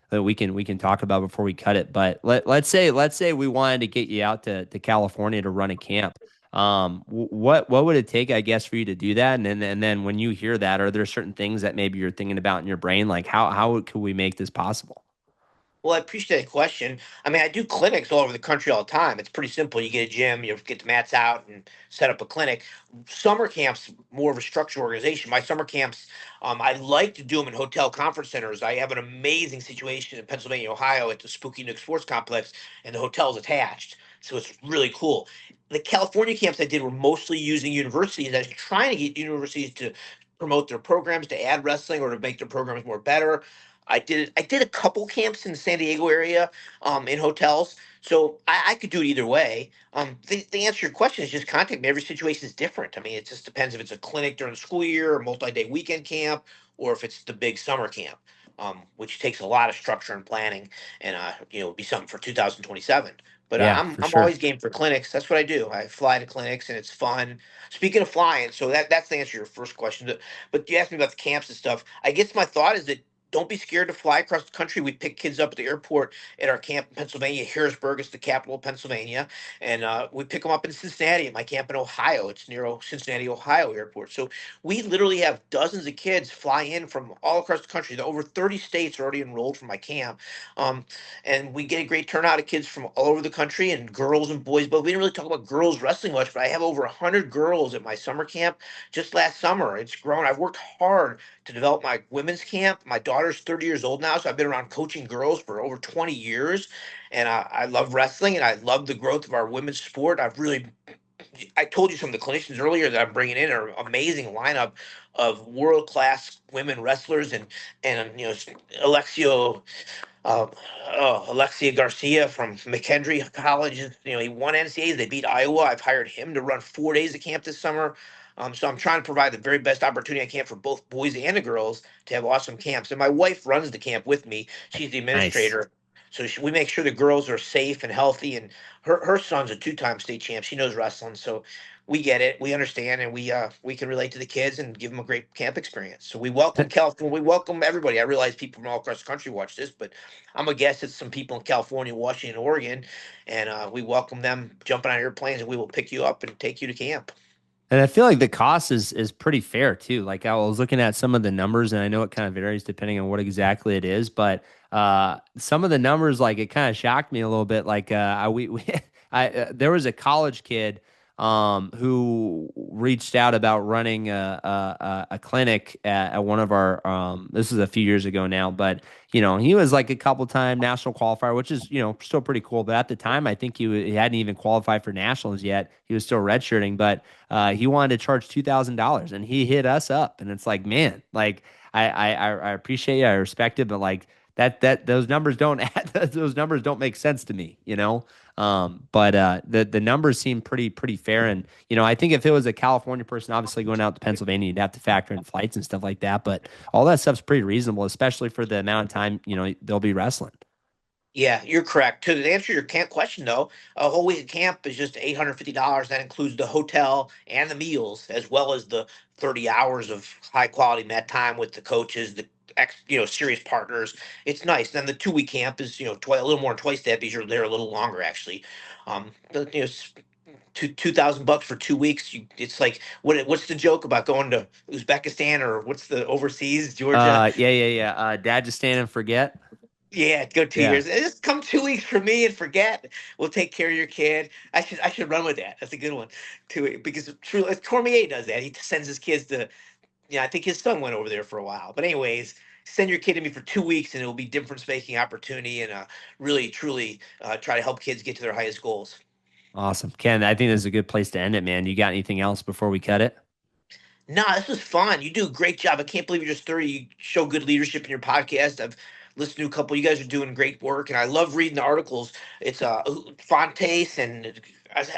that we can talk about before we cut it. But let's say we wanted to get you out to California to run a camp. What would it take, I guess, for you to do that? And then when you hear that, are there certain things that maybe you're thinking about in your brain, like how could we make this possible? Well, I appreciate that question. I mean, I do clinics all over the country all the time. It's pretty simple. You get a gym, you get the mats out, and set up a clinic. Summer camps more of a structured organization. My summer camps, I like to do them in hotel conference centers. I have an amazing situation in Pennsylvania, Ohio, at the Spooky Nook Sports Complex, and the hotel's attached, so it's really cool. The California camps I did were mostly using universities. I was trying to get universities to promote their programs, to add wrestling, or to make their programs more better. I did a couple camps in the San Diego area, in hotels, so I could do it either way. The answer to your question is just contact me. Every situation is different. I mean, it just depends if it's a clinic during the school year, a multi-day weekend camp, or if it's the big summer camp, which takes a lot of structure and planning, and would be something for 2027. But Yeah, I'm for I'm sure. always game for clinics. That's what I do. I fly to clinics, and it's fun. Speaking of flying, so that's the answer to your first question. But you asked me about the camps and stuff. I guess my thought is that don't be scared to fly across the country. We pick kids up at the airport at our camp in Pennsylvania. Harrisburg is the capital of Pennsylvania. And we pick them up in Cincinnati at my camp in Ohio. It's near Cincinnati, Ohio airport. So we literally have dozens of kids fly in from all across the country. Over 30 states are already enrolled for my camp. Um, and we get a great turnout of kids from all over the country, and girls and boys. But we didn't really talk about girls wrestling much, but I have over 100 girls at my summer camp just last summer. It's grown. I've worked hard to develop my women's camp. My daughter's 30 years old now, so I've been around coaching girls for over 20 years. And I love wrestling, and I love the growth of our women's sport. I told you some of the clinicians earlier that I'm bringing in are amazing lineup of world class women wrestlers, and Alexio Alexia Garcia from McKendree College. He won NCAAs. They beat Iowa. I've hired him to run 4 days of camp this summer. So I'm trying to provide the very best opportunity I can for both boys and the girls to have awesome camps. And my wife runs the camp with me. She's the Nice. administrator. So we make sure the girls are safe and healthy. And her son's a two-time state champ. She knows wrestling. So we get it. We understand, and we can relate to the kids and give them a great camp experience. So we welcome California. We welcome everybody. I realize people from all across the country watch this, but I'm a guest at some people in California, Washington, Oregon, and we welcome them jumping on airplanes, and we will pick you up and take you to camp. And I feel like the cost is pretty fair too. Like I was looking at some of the numbers, and I know it kind of varies depending on what exactly it is, but some of the numbers, like it kind of shocked me a little bit. Like we there was a college kid who reached out about running a clinic at one of our this is a few years ago now, but he was like a couple time national qualifier, which is still pretty cool. But at the time, I think he hadn't even qualified for nationals yet. He was still redshirting, but he wanted to charge $2,000, and he hit us up, and it's like, man, like I appreciate it, I respect it, but like that those numbers don't add, those numbers don't make sense to me, but the numbers seem pretty fair, and I think if it was a California person, obviously going out to Pennsylvania, you'd have to factor in flights and stuff like that, but all that stuff's pretty reasonable, especially for the amount of time they'll be wrestling. Yeah, you're correct. To answer your camp question, though, a whole week of camp is just $850. That includes the hotel and the meals, as well as the 30 hours of high quality mat time with the coaches, the serious partners. It's nice. Then the 2 week camp is a little more than twice that because you're there a little longer actually. $2,000 for 2 weeks. It's like what's the joke about going to Uzbekistan, or what's the overseas Georgia? Yeah. Dad, just stand and forget. Yeah, go 2 years. Yeah. Just come 2 weeks for me and forget. We'll take care of your kid. I should run with that. That's a good one. Because truly, Cormier does that. He sends his kids to. Yeah, I think his son went over there for a while. But anyways, send your kid to me for 2 weeks, and it will be difference making opportunity, and really truly try to help kids get to their highest goals. Awesome. Ken, I think this is a good place to end it, man. You got anything else before we cut it? Nah, this was fun. You do a great job. I can't believe you're just 30. You show good leadership in your podcast. I've listened to a couple. You guys are doing great work, and I love reading the articles. It's Fontes and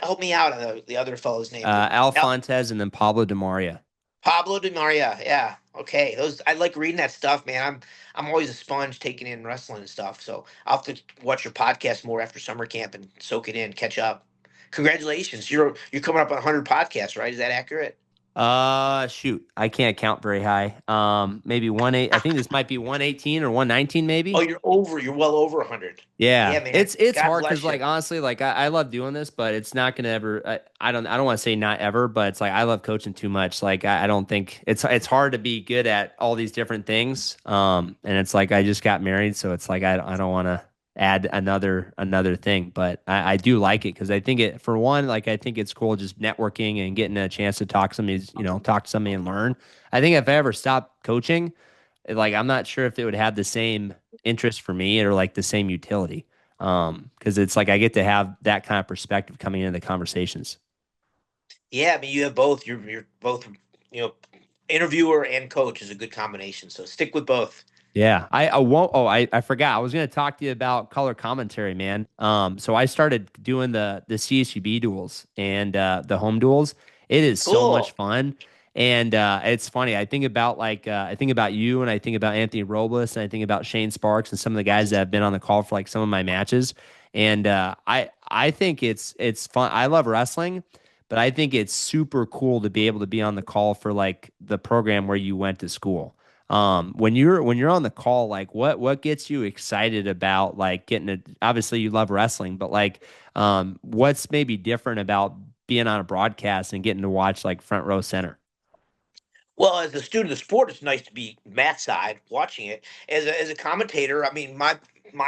help me out on the other fellow's name. Al Fontes and then Pablo de Maria. Pablo de Maria. Yeah. Okay. Those I like reading that stuff, man. I'm always a sponge taking in wrestling and stuff. So I'll have to watch your podcast more after summer camp and soak it in, catch up. Congratulations. You're coming up on 100 podcasts, right? Is that accurate? Shoot, I can't count very high. Maybe one eight. I think this might be 118 or 119, Oh, maybe. you're over. You're well over 100. Yeah, Yeah, man. it's God hard because bless you. like honestly, like I love doing this, but it's not gonna ever. I don't want to say not ever, but it's like I love coaching too much. Like I don't think it's hard to be good at all these different things. And it's like I just got married, so it's like I don't want to add another thing, but I do like it because I think it for one, like I think it's cool just networking and getting a chance to talk to somebody and learn. I think if I ever stopped coaching, like I'm not sure if it would have the same interest for me or like the same utility. Because it's like I get to have that kind of perspective coming into the conversations. Yeah, I mean, you have both. You're both, you know, interviewer and coach is a good combination. So stick with both. Yeah, I won't. Oh, I forgot. I was going to talk to you about color commentary, man. So I started doing the CSUB duels and the home duels. It is so much Cool. fun, and it's funny. I think about you, and I think about Anthony Robles, and I think about Shane Sparks, and some of the guys that have been on the call for like some of my matches. And I think it's fun. I love wrestling, but I think it's super cool to be able to be on the call for like the program where you went to school. When you're on the call, like what gets you excited about like getting a obviously you love wrestling, but like what's maybe different about being on a broadcast and getting to watch like front row center? Well, as a student of sport, it's nice to be Matt's side watching it. As a commentator, I mean, my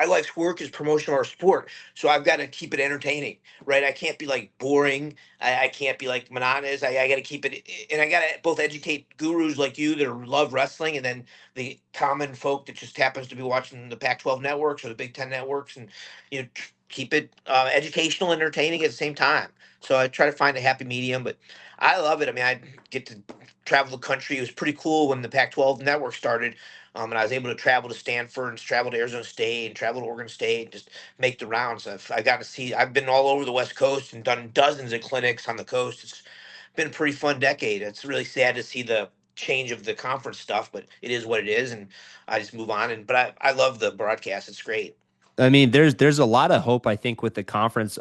life's work is promotion of our sport, so I've got to keep it entertaining, right? I can't be like boring. I can't be like monotonous. I got to keep it, and I got to both educate gurus like you that love wrestling, and then the common folk that just happens to be watching the Pac-12 networks or the Big Ten networks, and keep it educational, and entertaining at the same time. So I try to find a happy medium, but I love it. I mean, I get to travel the country. It was pretty cool when the Pac-12 network started, and I was able to travel to Stanford and travel to Arizona State and travel to Oregon State, and just make the rounds. I got to see. I've been all over the West Coast and done dozens of clinics on the coast. It's been a pretty fun decade. It's really sad to see the change of the conference stuff, but it is what it is, and I just move on. And but I love the broadcast. It's great. I mean, there's a lot of hope, I think, with the conference.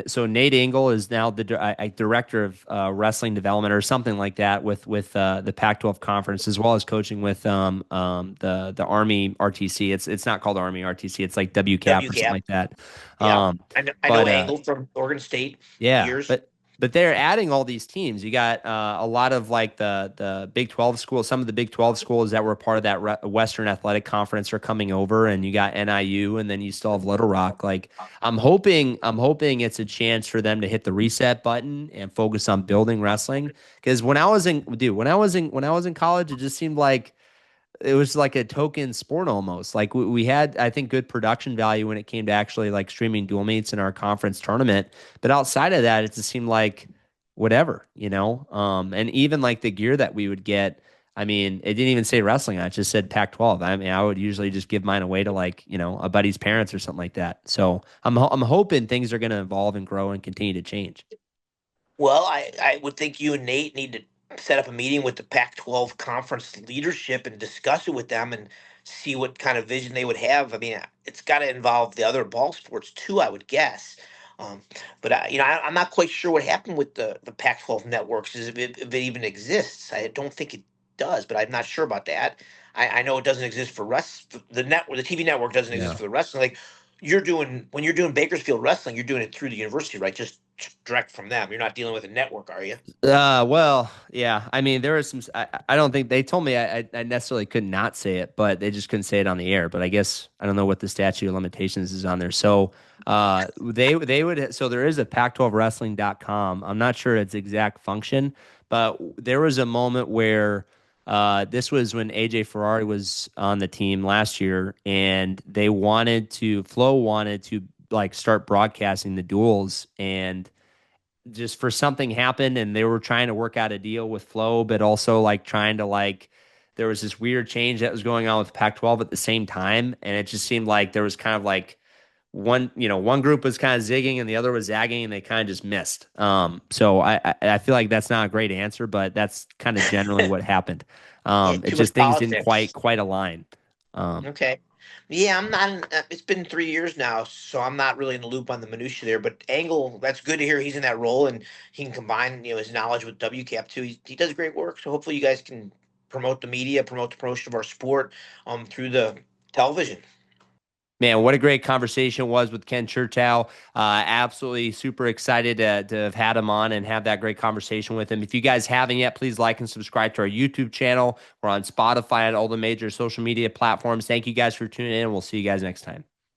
So Nate Engel is now the director of wrestling development or something like that with the Pac-12 conference, as well as coaching with the Army RTC. It's not called Army RTC. It's like WCAP or something WCAP. like that. Yeah, Um, I know but Angle from Oregon State Yeah, years. but they're adding all these teams. You got a lot of like the Big 12 schools. Some of the Big 12 schools that were part of that Western Athletic Conference are coming over, and you got NIU, and then you still have Little Rock. Like I'm hoping it's a chance for them to hit the reset button and focus on building wrestling. Because when I was in college, it just seemed like it was like a token sport almost. Like we had, I think, good production value when it came to actually like streaming dual meets in our conference tournament. But outside of that, it just seemed like whatever. And even like the gear that we would get, I mean, it didn't even say wrestling on it, just said Pac-12. I mean, I would usually just give mine away to like, a buddy's parents or something like that. So I'm hoping things are going to evolve and grow and continue to change. Well, I would think you and Nate need to set up a meeting with the Pac-12 conference leadership and discuss it with them and see what kind of vision they would have. I mean, it's got to involve the other ball sports too, I would guess. Um, but I'm not quite sure what happened with the Pac-12 networks, if it even exists. I don't think it does, but I'm not sure about that. I know it doesn't exist for the network. The TV network doesn't exist Yeah. for the wrestling. Like when you're doing Bakersfield wrestling, you're doing it through the university, right? Just direct from them. You're not dealing with a network, are you? Well, yeah. I mean, there was some. I don't think they told me I necessarily could not say it, but they just couldn't say it on the air. But I guess I don't know what the statute of limitations is on there. So, they would. So there is a Pac12wrestling.com. I'm not sure its exact function, but there was a moment where, this was when AJ Ferrari was on the team last year, and Flo wanted to like start broadcasting the duels and just for something happened and they were trying to work out a deal with Flo, but also like trying to like there was this weird change that was going on with Pac-12 at the same time, and it just seemed like there was kind of like one group was kind of zigging and the other was zagging, and they kind of just missed. So I feel like that's not a great answer, but that's kind of generally what happened. Yeah, It too just much things didn't politics. quite align. Okay. Yeah, I'm not. It's been 3 years now, so I'm not really in the loop on the minutia there. But Angle, that's good to hear he's in that role and he can combine, his knowledge with WCAP too. He does great work. So hopefully you guys can promote the media, promote the promotion of our sport, through the television. Man, what a great conversation it was with Ken Chertow. Absolutely super excited to have had him on and have that great conversation with him. If you guys haven't yet, please like and subscribe to our YouTube channel. We're on Spotify and all the major social media platforms. Thank you guys for tuning in. We'll see you guys next time.